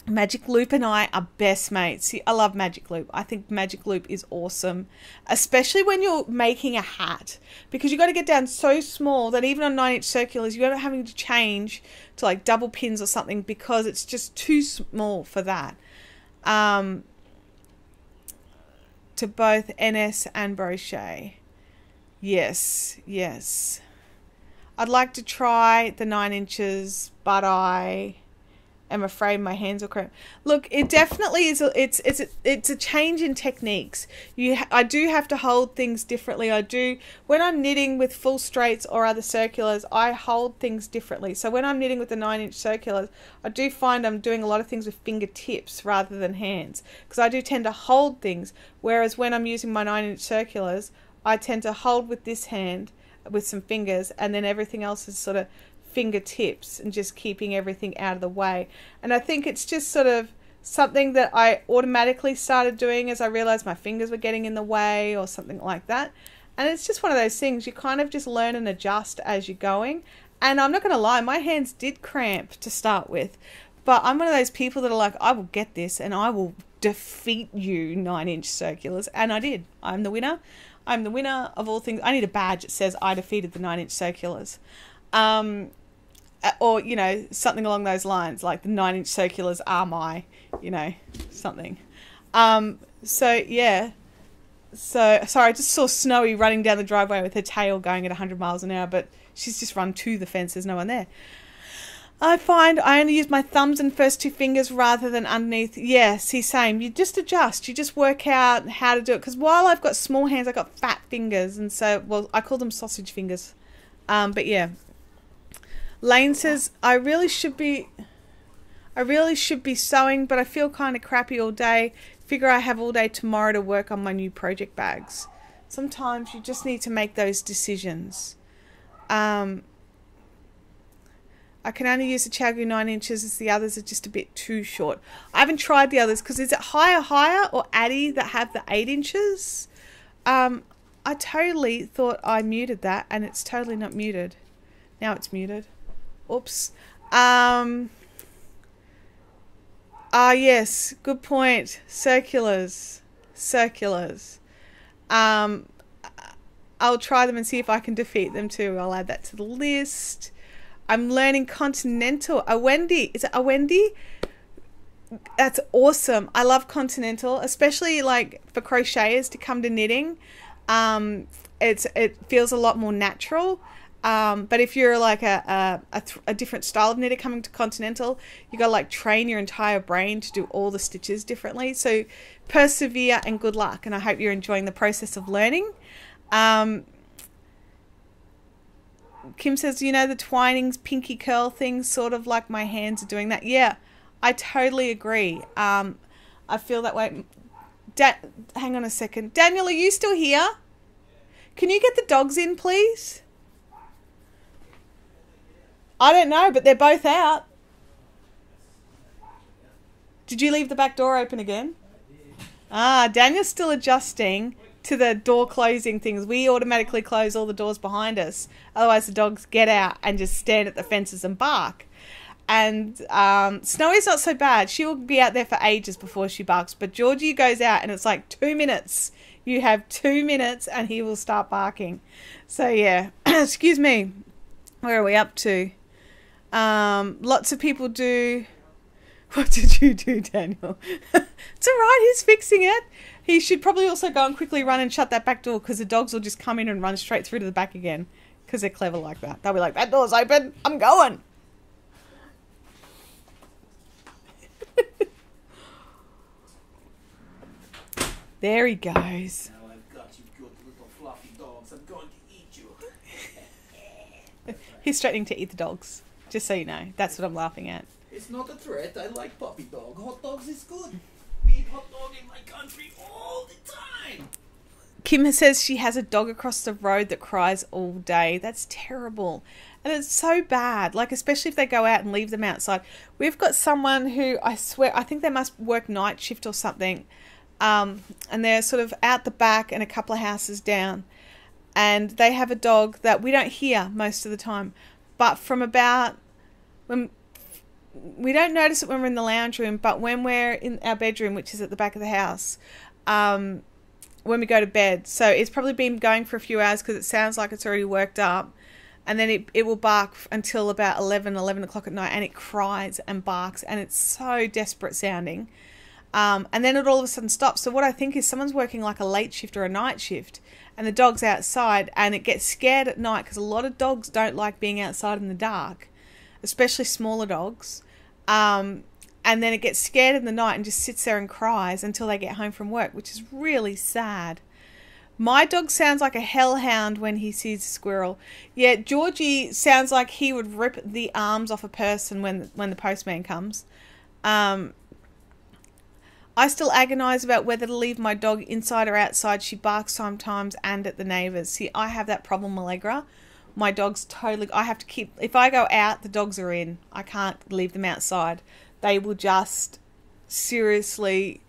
Magic Loop and I are best mates. See, I love Magic Loop. I think Magic Loop is awesome, especially when you're making a hat, because you got to get down so small that even on 9-inch circulars, you're not having to change to like double pins or something because it's just too small for that. To both NS and crochet. Yes. I'd like to try the 9 inches, but I am afraid my hands will cramp. Look, it definitely is. It's a change in techniques. I do have to hold things differently. I do when I'm knitting with full straights or other circulars. I hold things differently. So when I'm knitting with the 9-inch circulars, I do find I'm doing a lot of things with fingertips rather than hands, because I do tend to hold things. Whereas when I'm using my 9-inch circulars, I tend to hold with this hand with some fingers, and then everything else is sort of fingertips and just keeping everything out of the way. And I think it's just sort of something that I automatically started doing as I realized my fingers were getting in the way or something like that. And it's just one of those things you kind of just learn and adjust as you're going. And I'm not going to lie, my hands did cramp to start with, but I'm one of those people that are like, I will get this and I will defeat you 9-inch circulars. And I did. I'm the winner. I'm the winner of all things. I need a badge that says I defeated the 9-inch circulars. Or, you know, something along those lines, like the 9-inch circulars are my, you know, something. So, yeah. So, sorry, I just saw Snowy running down the driveway with her tail going at 100 miles an hour, but she's just run to the fence. There's no one there. I find I only use my thumbs and first 2 fingers rather than underneath. Yeah, see, same. You just adjust. You just work out how to do it. Because while I've got small hands, I've got fat fingers. And so, well, I call them sausage fingers. But, yeah. Lane says, I really should be sewing, but I feel kind of crappy all day. Figure I have all day tomorrow to work on my new project bags. Sometimes you just need to make those decisions. I can only use the Chagu 9 inches as the others are just a bit too short. I haven't tried the others because is it higher or Addy that have the 8 inches? I totally thought I muted that and it's totally not muted. Now it's muted. Oops. Yes, good point. Circulars. I'll try them and see if I can defeat them too. I'll add that to the list. I'm learning continental. A Wendy. Is it a Wendy? That's awesome. I love continental, especially like for crocheters to come to knitting. It feels a lot more natural. But if you're like a different style of knitter coming to continental, you got to like train your entire brain to do all the stitches differently. So persevere and good luck. And I hope you're enjoying the process of learning. Kim says, you know, the twinings, pinky curl things, sort of like my hands are doing that. Yeah, I totally agree. I feel that way. Hang on a second. Daniel, are you still here? Can you get the dogs in, please? I don't know, but they're both out. Did you leave the back door open again? Daniel's still adjusting to the door closing things. We automatically close all the doors behind us. Otherwise the dogs get out and just stand at the fences and bark. And Snowy's not so bad. She'll be out there for ages before she barks. But Georgie goes out and it's like 2 minutes. You have 2 minutes and he will start barking. So yeah, excuse me. Where are we up to? Lots of people do. What did you do, Daniel? It's all right, he's fixing it. He should probably also go and quickly run and shut that back door because the dogs will just come in and run straight through to the back again because they're clever like that. They'll be like, that door's open, I'm going. There he goes. Now I've got you good little fluffy dogs. I'm going to eat you. He's threatening to eat the dogs. Just so you know. That's what I'm laughing at. It's not a threat. I like puppy dog. Hot dogs is good. We eat hot dog in my country all the time. Kim says she has a dog across the road that cries all day. That's terrible. And it's so bad. Like, especially if they go out and leave them outside. We've got someone who, I swear, I think they must work night shift or something. And they're sort of out the back and a couple of houses down. And they have a dog that we don't hear most of the time. But from about, when we don't notice it when we're in the lounge room, but when we're in our bedroom, which is at the back of the house, when we go to bed. So it's probably been going for a few hours because it sounds like it's already worked up. And then it will bark until about 11 o'clock at night, and it cries and barks, and it's so desperate sounding. And then it all of a sudden stops. So what I think is someone's working like a late shift or a night shift, and the dog's outside, and it gets scared at night because a lot of dogs don't like being outside in the dark, especially smaller dogs. And then it gets scared in the night and just sits there and cries until they get home from work, which is really sad. My dog sounds like a hellhound when he sees a squirrel. Yeah, Georgie sounds like he would rip the arms off a person when the postman comes. I still agonize about whether to leave my dog inside or outside. She barks sometimes and at the neighbours. See, I have that problem, Allegra. My dog's totally... I have to keep... If I go out, the dogs are in. I can't leave them outside. They will just seriously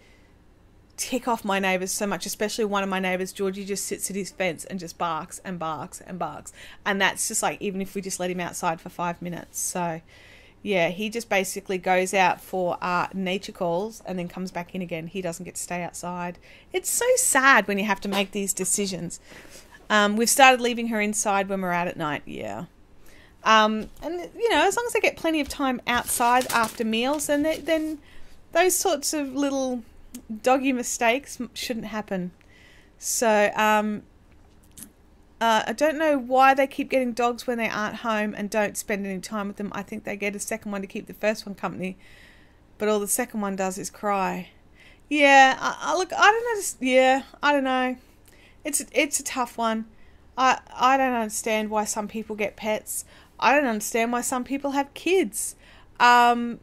tick off my neighbours so much, especially one of my neighbours. Georgie just sits at his fence and just barks and barks and barks. And that's just like, even if we just let him outside for 5 minutes. So... yeah, he just basically goes out for nature calls and then comes back in again. He doesn't get to stay outside. It's so sad when you have to make these decisions. We've started leaving her inside when we're out at night, yeah. And, you know, as long as they get plenty of time outside after meals, then those sorts of little doggy mistakes shouldn't happen. So, I don't know why they keep getting dogs when they aren't home and don't spend any time with them. I think they get a second one to keep the first one company, but all the second one does is cry. Yeah, look, I don't know. Yeah, I don't know. It's a tough one. I don't understand why some people get pets. I don't understand why some people have kids. I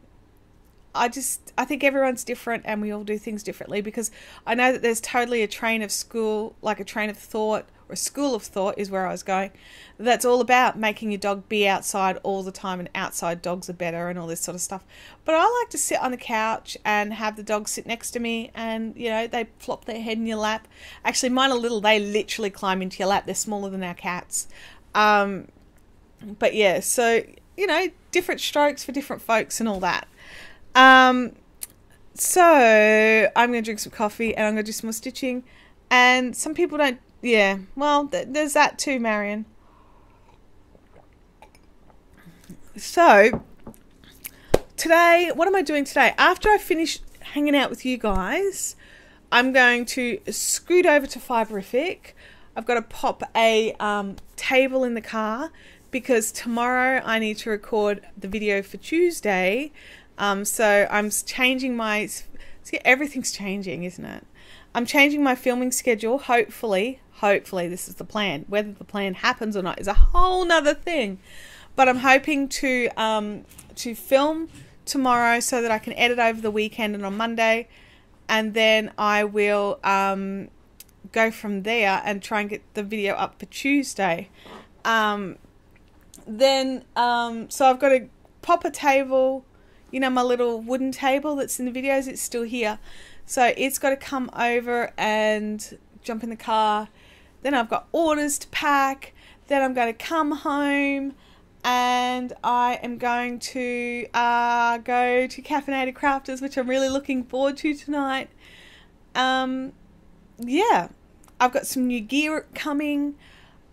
think everyone's different and we all do things differently, because I know that there's totally a train of school, like a train of thought, or a school of thought is where I was going, that's all about making your dog be outside all the time, and outside dogs are better and all this sort of stuff. But I like to sit on the couch and have the dog sit next to me, and, you know, they flop their head in your lap. Actually, mine are little. They literally climb into your lap. They're smaller than our cats. But yeah, so, you know, different strokes for different folks and all that. So I'm going to drink some coffee and I'm going to do some more stitching. And some people don't, yeah, well, there's that too, Marion. So today, what am I doing today? After I finish hanging out with you guys, I'm going to scoot over to Fiberific. I've got to pop a table in the car because tomorrow I need to record the video for Tuesday. So I'm changing my... See, everything's changing, isn't it? I'm changing my filming schedule. Hopefully this is the plan. Whether the plan happens or not is a whole nother thing. But I'm hoping to film tomorrow so that I can edit over the weekend and on Monday, and then I will go from there and try and get the video up for Tuesday. So I've got to pop a table. You know, my little wooden table that's in the videos, it's still here. So it's got to come over and jump in the car. Then I've got orders to pack. Then I'm going to come home and I am going to go to Caffeinated Crafters, which I'm really looking forward to tonight. Yeah, I've got some new gear coming.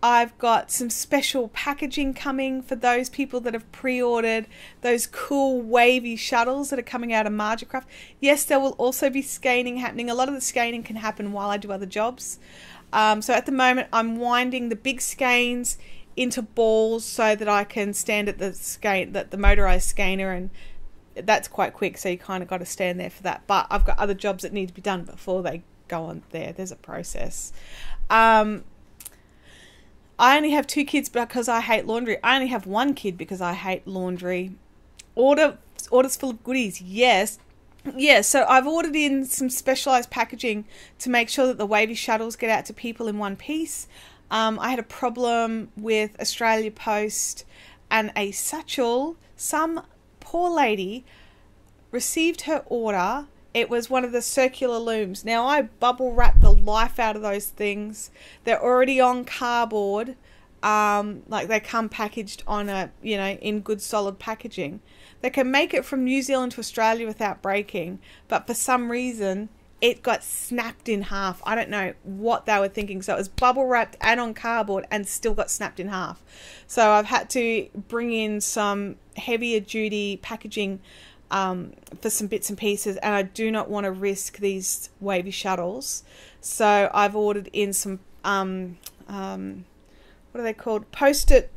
I've got some special packaging coming for those people that have pre-ordered those cool wavy shuttles that are coming out of Margicraft. Yes, there will also be scanning happening. A lot of the scanning can happen while I do other jobs. So at the moment, I'm winding the big skeins into balls so that I can stand at the motorized scanner and that's quite quick, so you kind of got to stand there for that. But I've got other jobs that need to be done before they go on there. There's a process. I only have 2 kids because I hate laundry. I only have 1 kid because I hate laundry. Orders full of goodies. Yes. Yeah, so I've ordered in some specialised packaging to make sure that the wavy shuttles get out to people in one piece. I had a problem with Australia Post and a satchel. Some poor lady received her order. It was one of the circular looms. Now, I bubble wrap the life out of those things. They're already on cardboard. Like they come packaged on a, you know, in good solid packaging. They can make it from New Zealand to Australia without breaking, but for some reason it got snapped in half. I don't know what they were thinking. So it was bubble wrapped and on cardboard and still got snapped in half. So I've had to bring in some heavier duty packaging for some bits and pieces, and I do not want to risk these wavy shuttles. So I've ordered in some what are they called? Post-it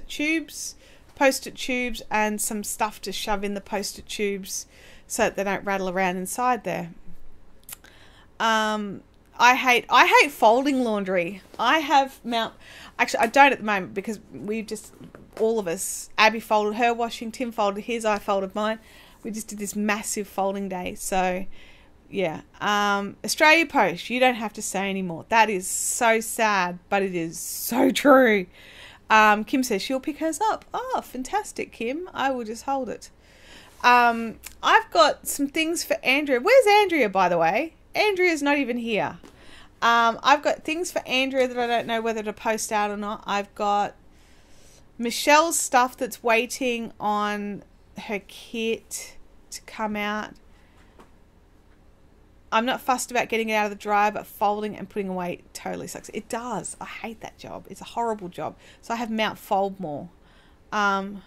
tubes, and some stuff to shove in the post-it tubes so that they don't rattle around inside there. I hate folding laundry. Actually, I don't at the moment because we just, all of us, Abby folded her washing, Tim folded his, I folded mine. We just did this massive folding day. So yeah, Australia Post, you don't have to say anymore. That is so sad, but it is so true. Kim says she'll pick hers up. Oh, fantastic, Kim. I will just hold it. I've got some things for Andrea. Where's Andrea, by the way? Andrea's not even here. I've got things for Andrea that I don't know whether to post out or not. I've got Michelle's stuff that's waiting on her kit to come out. I'm not fussed about getting it out of the dryer, but folding and putting away totally sucks. It does. I hate that job. It's a horrible job. So I have Mount Fold more. And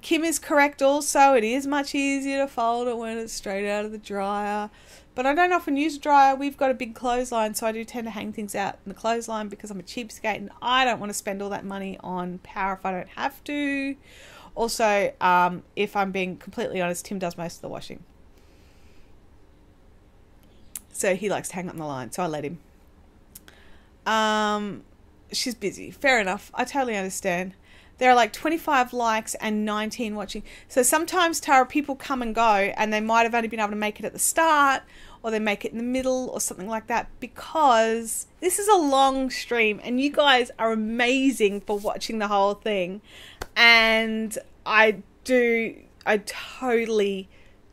Kim is correct also. It is much easier to fold it when it's straight out of the dryer. But I don't often use a dryer. We've got a big clothesline, so I do tend to hang things out in the clothesline because I'm a cheapskate and I don't want to spend all that money on power if I don't have to. Also, if I'm being completely honest, Tim does most of the washing. So he likes to hang up on the line, so I let him. She's busy. Fair enough. I totally understand. There are like 25 likes and 19 watching. So sometimes, Tara, people come and go and they might have only been able to make it at the start or they make it in the middle or something like that because this is a long stream and you guys are amazing for watching the whole thing. And I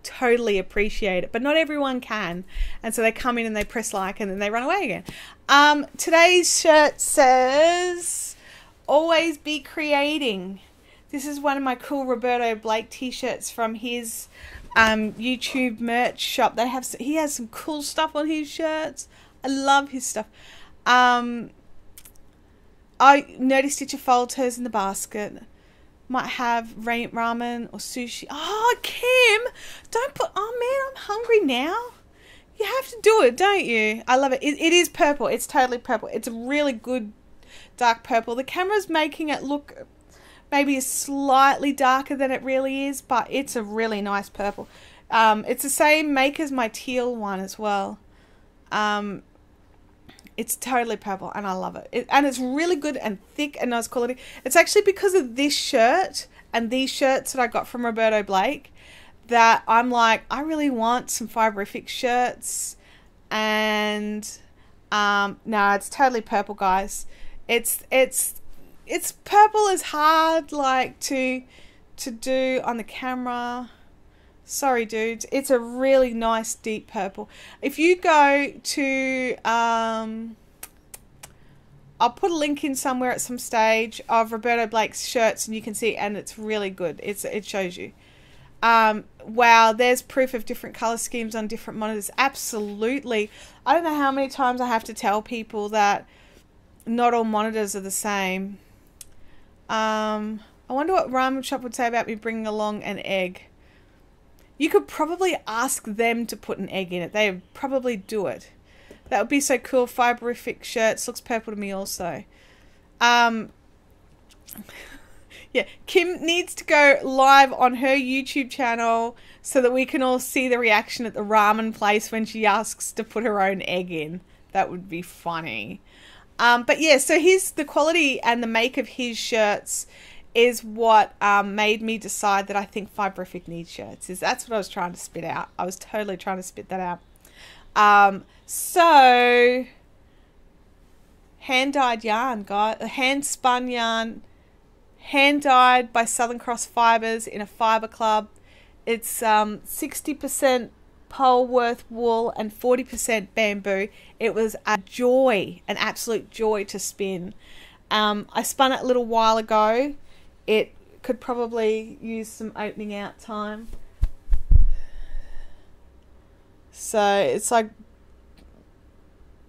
totally appreciate it, but not everyone can, and so they come in and they press like and then they run away again. Today's shirt says always be creating. This is one of my cool Roberto Blake t-shirts from his YouTube merch shop. He has some cool stuff on his shirts. I love his stuff. I noticed Stitcher folds hers in the basket. Might have ramen or sushi. Oh, Kim, don't put... Oh, man, I'm hungry now. You have to do it, don't you? I love it. It is purple. It's totally purple. It's a really good dark purple. The camera's making it look maybe slightly darker than it really is, but it's a really nice purple. It's the same make as my teal one as well. It's totally purple and I love it. And it's really good and thick and nice quality. It's actually because of this shirt and these shirts that I got from Roberto Blake that I'm like, I really want some Fiberific shirts. And no, it's totally purple, guys. It's purple is hard like to do on the camera. Sorry, dudes. It's a really nice deep purple. If you go to, I'll put a link in somewhere at some stage of Roberto Blake's shirts, and you can see, and it's really good. It shows you. Wow, there's proof of different color schemes on different monitors. Absolutely. I don't know how many times I have to tell people that not all monitors are the same. I wonder what Ramen Shop would say about me bringing along an egg. You could probably ask them to put an egg in it. They would probably do it. That would be so cool. Fiberific shirts. Looks purple to me also. Yeah, Kim needs to go live on her YouTube channel so that we can all see the reaction at the ramen place when she asks to put her own egg in. That would be funny. But yeah, so the quality and the make of his shirts is what made me decide that I think Fibrific needs shirts. That's what I was trying to spit out. I was totally trying to spit that out. So hand-dyed yarn, guys. Hand-spun yarn. Hand-dyed by Southern Cross Fibers in a fiber club. It's 60% Polworth wool and 40% bamboo. It was a joy, an absolute joy to spin. I spun it a little while ago. It could probably use some opening out time. So it's like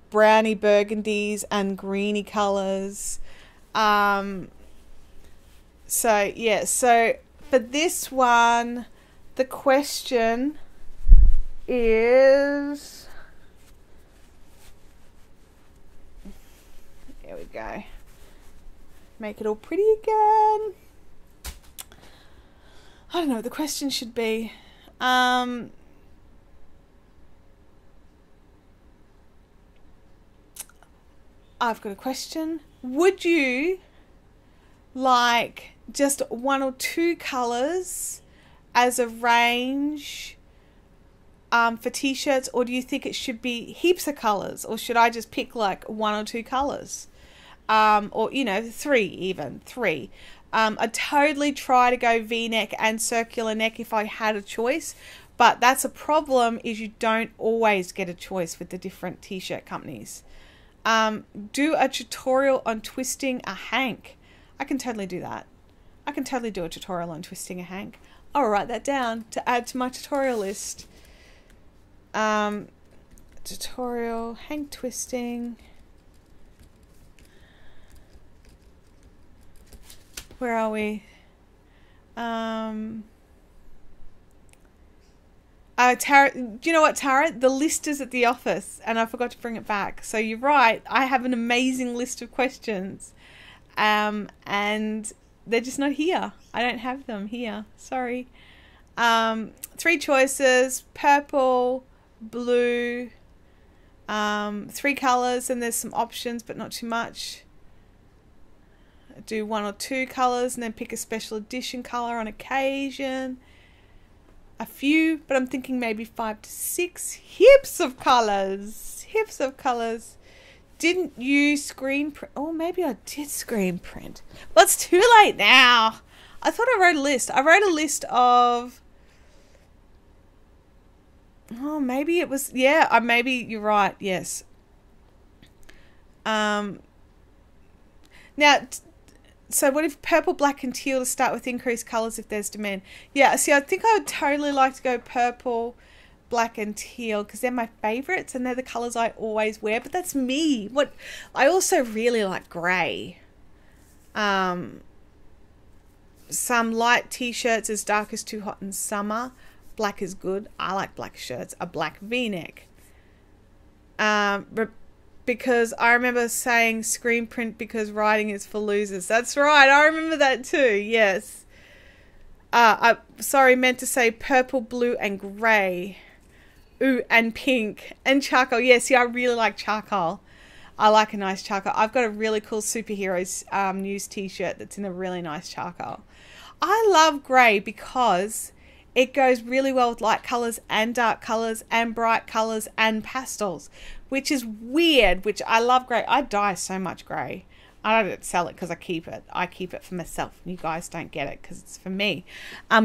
browny burgundies and greeny colours. So yeah, so for this one, the question is, there we go, make it all pretty again. I don't know what the question should be. I've got a question. Would you like just one or two colours as a range for t-shirts, or do you think it should be heaps of colours, or should I just pick like one or two colours, or you know, three? I'd totally try to go v-neck and circular neck if I had a choice, but that's a problem, is you don't always get a choice with the different t-shirt companies. Do a tutorial on twisting a hank. I can totally do that. I can totally do a tutorial on twisting a hank. I'll write that down to add to my tutorial list. Tutorial, hank twisting. Where are we? Tara, do you know what, Tara? The list is at the office and I forgot to bring it back. So you're right. I have an amazing list of questions. And they're just not here. I don't have them here. Sorry. 3 choices: purple, blue, 3 colours, and there's some options, but not too much. Do 1 or 2 colours and then pick a special edition colour on occasion. A few, but I'm thinking maybe 5 to 6. Heaps of colours. Heaps of colours. Didn't use screen print. Oh, maybe I did screen print. Well, it's too late now. I thought I wrote a list. I wrote a list of... Oh, maybe it was... Yeah, maybe you're right. Yes. Now, so what if purple, black and teal to start with increased colours if there's demand? Yeah, see, I think I would totally like to go purple, black and teal because they're my favourites and they're the colours I always wear, but that's me. What I also really like grey. Some light t-shirts as dark as Too Hot in Summer. Black is good. I like black shirts. A black v-neck. Because I remember saying screen print because writing is for losers. That's right. I remember that too. Yes. Sorry, meant to say purple, blue and grey. Ooh, and pink and charcoal. Yeah, see, I really like charcoal. I like a nice charcoal. I've got a really cool superheroes news t-shirt that's in a really nice charcoal. I love grey because it goes really well with light colours and dark colours and bright colours and pastels, which is weird, which I love grey. I dye so much grey. I don't sell it because I keep it. I keep it for myself. You guys don't get it because it's for me.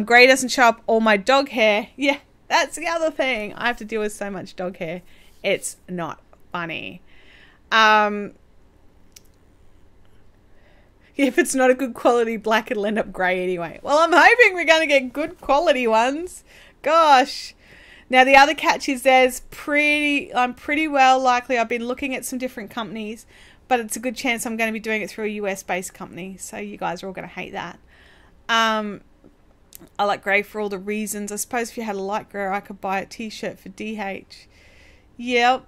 Grey doesn't show up all my dog hair. Yeah, that's the other thing. I have to deal with so much dog hair. It's not funny. If it's not a good quality black, it'll end up grey anyway. Well, I'm hoping we're going to get good quality ones. Gosh. Now, the other catch is I'm pretty well likely. I've been looking at some different companies, but it's a good chance I'm going to be doing it through a US-based company. So you guys are all going to hate that. I like grey for all the reasons. I suppose if you had a light grey, I could buy a t-shirt for DH. Yep.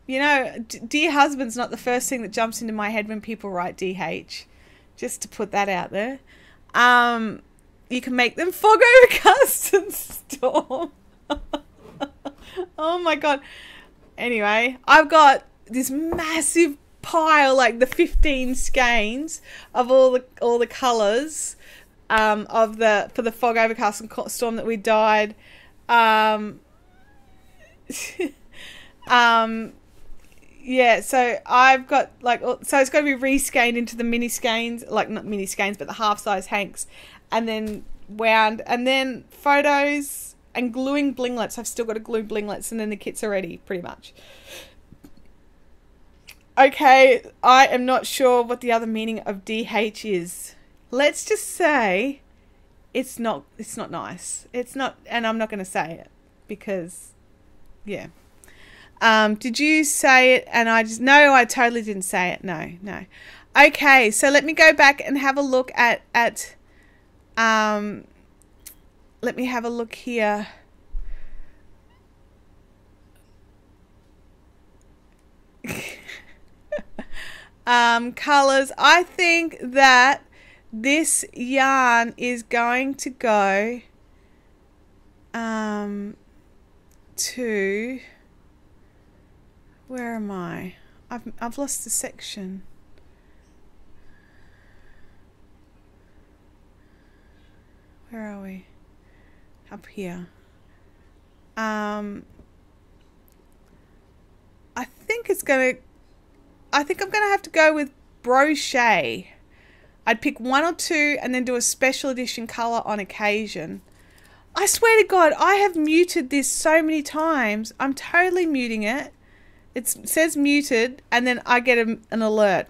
You know, Dear Husband's not the first thing that jumps into my head when people write DH. Just to put that out there. You can make them fog overcast and storm. Oh my god. Anyway, I've got this massive pile, like the 15 skeins of all the colours for the fog overcast and storm that we dyed. Yeah, so I've got so it's got to be reskeined into the mini skeins, like not mini skeins, but the half size hanks, and then wound, and then photos and gluing blinglets. I've still got to glue blinglets, and then the kits are ready, pretty much. Okay, I am not sure what the other meaning of DH is. Let's just say it's not nice. It's not, and I'm not going to say it because, yeah. Did you say it? And no, I totally didn't say it. No. Okay, so let me go back and have a look at let me have a look here. Colors. I think that this yarn is going to go to, where am I? I've lost the section. Where are we? Up here. I think I'm gonna have to go with brochet. I'd pick one or two and then do a special edition color on occasion. I swear to God, I have muted this so many times. I'm totally muting it. It says muted and then I get an alert.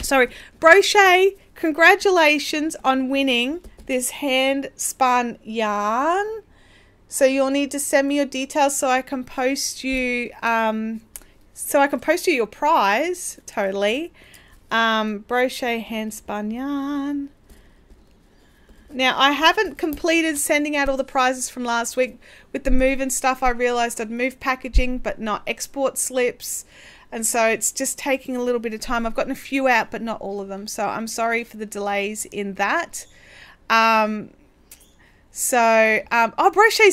Sorry. Brochet, congratulations on winning this hand spun yarn. So you'll need to send me your details so I can post you your prize. Totally. Brochet hand spun yarn. Now, I haven't completed sending out all the prizes from last week. With the move and stuff, I realised I'd moved packaging but not export slips. And so it's just taking a little bit of time. I've gotten a few out, but not all of them. So I'm sorry for the delays in that. Brochet's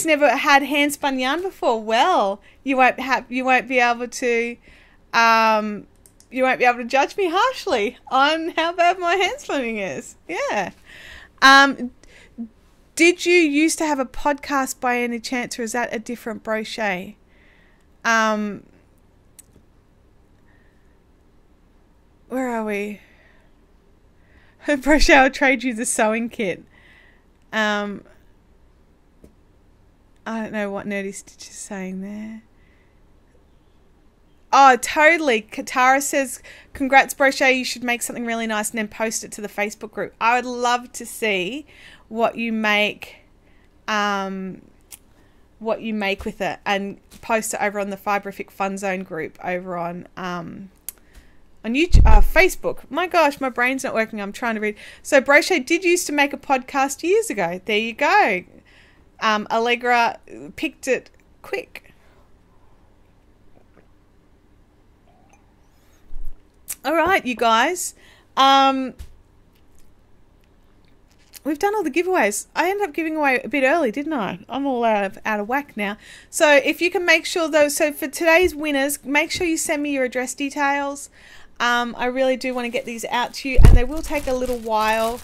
never had hand spun yarn before. Well, you won't be able to judge me harshly on how bad my hand spinning is. Yeah. Did you used to have a podcast by any chance, or is that a different brochet? Where are we? Brochet, I'll trade you the sewing kit. I don't know what Nerdy Stitch is saying there. Oh, totally. Katara says, congrats, Brochet. You should make something really nice and then post it to the Facebook group. I would love to see what you make with it and post it over on the Fibrific Fun Zone group over on YouTube, Facebook. My gosh, my brain's not working. I'm trying to read. So Brochet did used to make a podcast years ago. There you go. Allegra picked it quick. All right, you guys. We've done all the giveaways. I ended up giving away a bit early, didn't I? I'm all out of whack now. So if you can make sure those, so for today's winners, make sure you send me your address details. I really do want to get these out to you, and they will take a little while.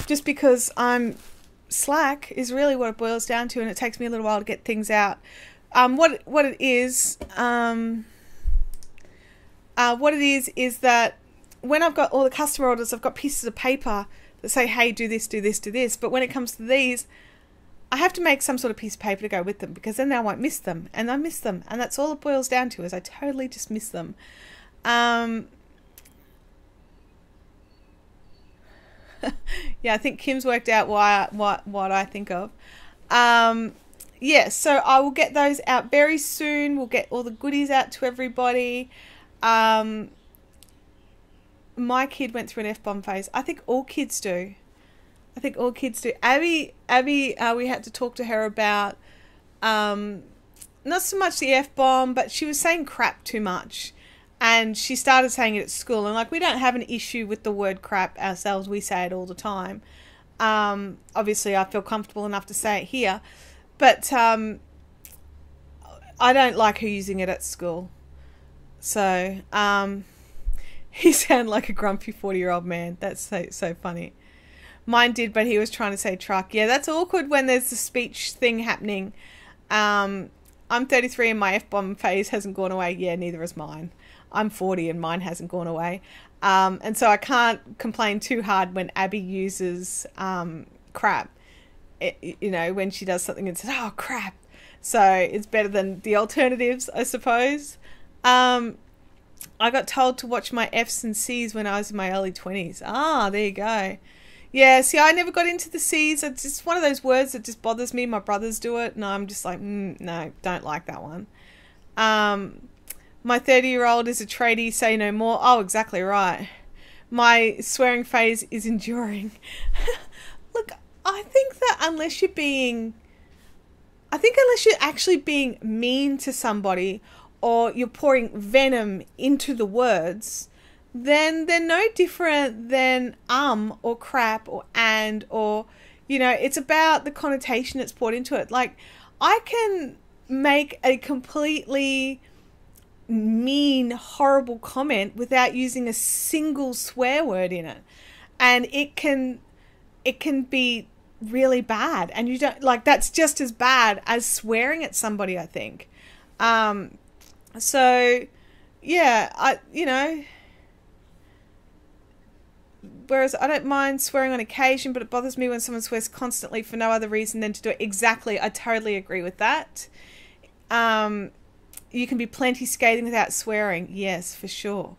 Just because I'm slack is really what it boils down to, and it takes me a little while to get things out. What it is that when I've got all the customer orders, I've got pieces of paper that say, hey, do this, do this, do this. But when it comes to these, I have to make some sort of piece of paper to go with them, because then I won't miss them. And I miss them. And that's all it boils down to, is I totally just miss them. Yeah, I think Kim's worked out what I think of. Yeah, so I will get those out very soon. We'll get all the goodies out to everybody. My kid went through an F-bomb phase. I think all kids do. Abby, we had to talk to her about not so much the F-bomb, but she was saying crap too much. And she started saying it at school. And, like, we don't have an issue with the word crap ourselves. We say it all the time. Obviously, I feel comfortable enough to say it here. But I don't like her using it at school. So, he sounded like a grumpy 40-year-old man. That's so funny. Mine did, but he was trying to say truck. Yeah, that's awkward when there's a speech thing happening. I'm 33 and my F-bomb phase hasn't gone away. Yeah, neither is mine. I'm 40 and mine hasn't gone away. And so I can't complain too hard when Abby uses crap. You know, when she does something and says, oh, crap. So it's better than the alternatives, I suppose. I got told to watch my F's and C's when I was in my early 20s. Ah, there you go. Yeah, see, I never got into the C's. It's just one of those words that just bothers me. My brothers do it, and I'm just like, no, don't like that one. My 30-year-old is a tradie, say no more. Oh, exactly right. My swearing phase is enduring. Look, I think that unless you're actually being mean to somebody or you're pouring venom into the words, then they're no different than or crap or and or, you know, it's about the connotation that's poured into it. Like, I can make a completely mean, horrible comment without using a single swear word in it. And it can be really bad. And you don't, like, that's just as bad as swearing at somebody, I think. So, yeah, whereas I don't mind swearing on occasion, but it bothers me when someone swears constantly for no other reason than to do it. Exactly. I totally agree with that. You can be plenty skating without swearing. Yes, for sure.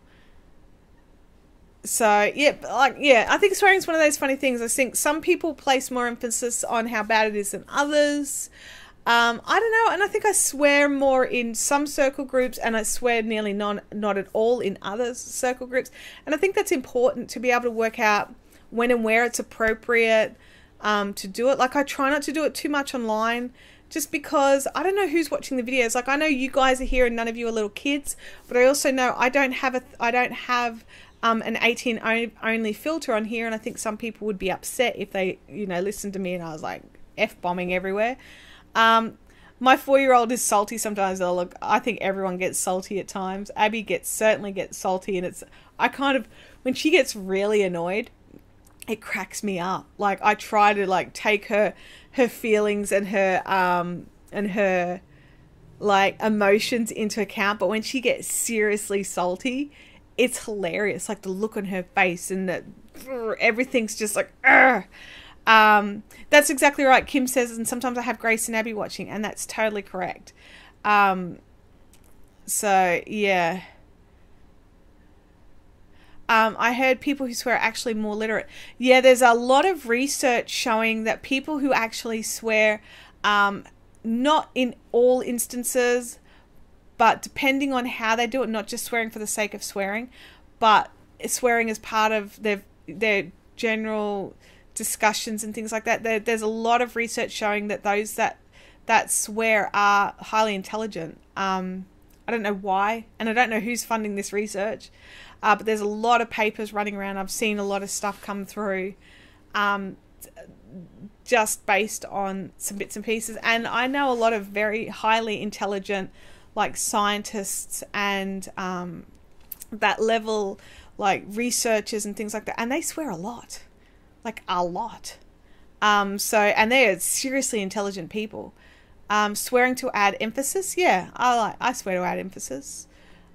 So, yeah, I think swearing is one of those funny things. I think some people place more emphasis on how bad it is than others. I don't know, and I think I swear more in some circle groups, and I swear nearly not at all in other circle groups. And I think that's important to be able to work out when and where it's appropriate to do it. Like, I try not to do it too much online, just because I don't know who's watching the videos. Like, I know you guys are here and none of you are little kids, but I also know I don't have an 18 only filter on here, and I think some people would be upset if they, you know, listened to me and I was like F-bombing everywhere. My 4-year-old is salty sometimes. Look, I think everyone gets salty at times. Abby certainly gets salty, and when she gets really annoyed, it cracks me up. Like, I try to, like, take her feelings and her like emotions into account, but when she gets seriously salty, it's hilarious. Like, the look on her face and everything's just like, Urgh! That's exactly right. Kim says, and sometimes I have Grace and Abby watching, and that's totally correct. So yeah. I heard people who swear are actually more literate. Yeah, there's a lot of research showing that people who actually swear, not in all instances, but depending on how they do it, not just swearing for the sake of swearing, but swearing as part of their general discussions and things like that. There's a lot of research showing that those that swear are highly intelligent. I don't know why, and I don't know who's funding this research, but there's a lot of papers running around. I've seen a lot of stuff come through just based on some bits and pieces, and I know a lot of very highly intelligent, like, scientists and that level, like, researchers and things like that, and they swear a lot. Like, a lot. And they are seriously intelligent people. Swearing to add emphasis, yeah, I swear to add emphasis.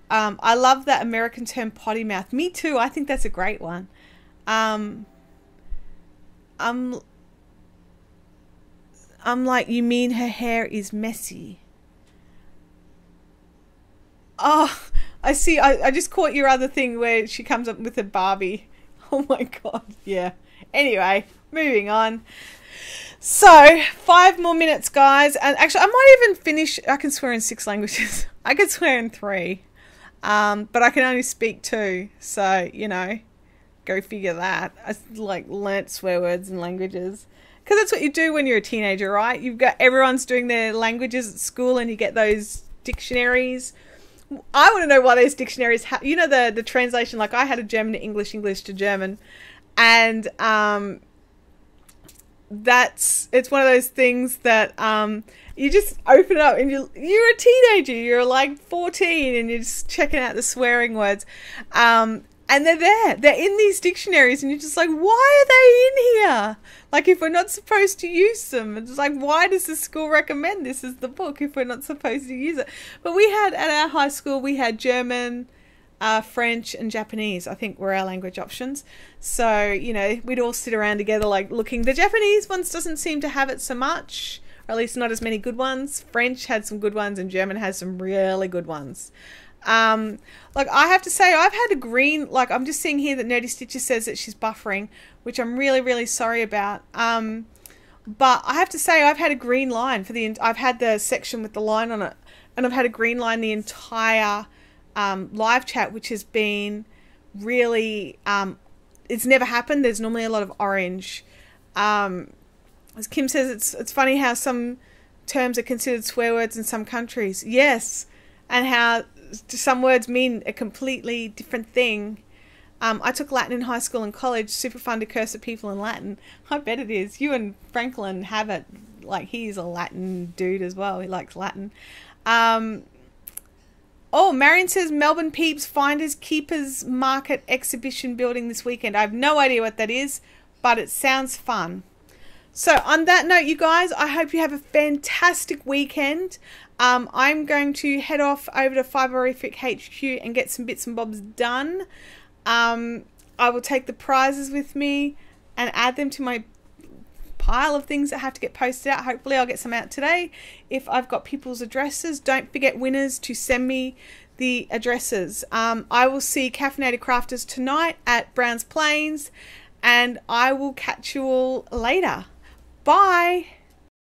I love that American term potty mouth. Me too. I think that's a great one. I'm like, you mean her hair is messy? Oh, I see. I just caught your other thing where she comes up with a Barbie. Oh my God. Yeah. Anyway, moving on. So, 5 more minutes, guys. And actually, I might even finish. I can swear in 6 languages. I can swear in 3. But I can only speak 2. So, you know, go figure that. I, like, learnt swear words and languages. Because that's what you do when you're a teenager, right? Everyone's doing their languages at school, and you get those dictionaries I want to know why those dictionaries you know, the translation, like I had a German to English, English to German, and it's one of those things that you just open it up and you're a teenager, you're like 14 and you're just checking out the swearing words, and they're in these dictionaries, and you're just like, why are they in here? Like, if we're not supposed to use them, it's like, why does the school recommend this as the book if we're not supposed to use it? But we had, at our high school, we had German, French and Japanese, I think, were our language options. So, you know, we'd all sit around together like looking. The Japanese ones doesn't seem to have it so much, or at least not as many good ones. French had some good ones and German has some really good ones. Like, I have to say, I've had a green, like, I'm just seeing here that Nerdy Stitches says that she's buffering, which I'm really, really sorry about. But I have to say, I've had a green line for I've had the section with the line on it, and I've had a green line the entire live chat, which has been really, it's never happened. There's normally a lot of orange. As Kim says, it's funny how some terms are considered swear words in some countries. Yes. And how some words mean a completely different thing. I took Latin in high school and college. Super fun to curse at people in Latin. I bet it is. You and Franklin have it. Like, he's a Latin dude as well. He likes Latin. Oh, Marion says Melbourne Peeps Finders Keepers Market Exhibition building this weekend. I have no idea what that is, but it sounds fun. So on that note, you guys, I hope you have a fantastic weekend. I'm going to head off over to Fiberific HQ and get some bits and bobs done. I will take the prizes with me and add them to my pile of things that have to get posted out. Hopefully I'll get some out today. If I've got people's addresses, don't forget, winners, to send me the addresses. I will see Caffeinated Crafters tonight at Browns Plains, and I will catch you all later. Bye.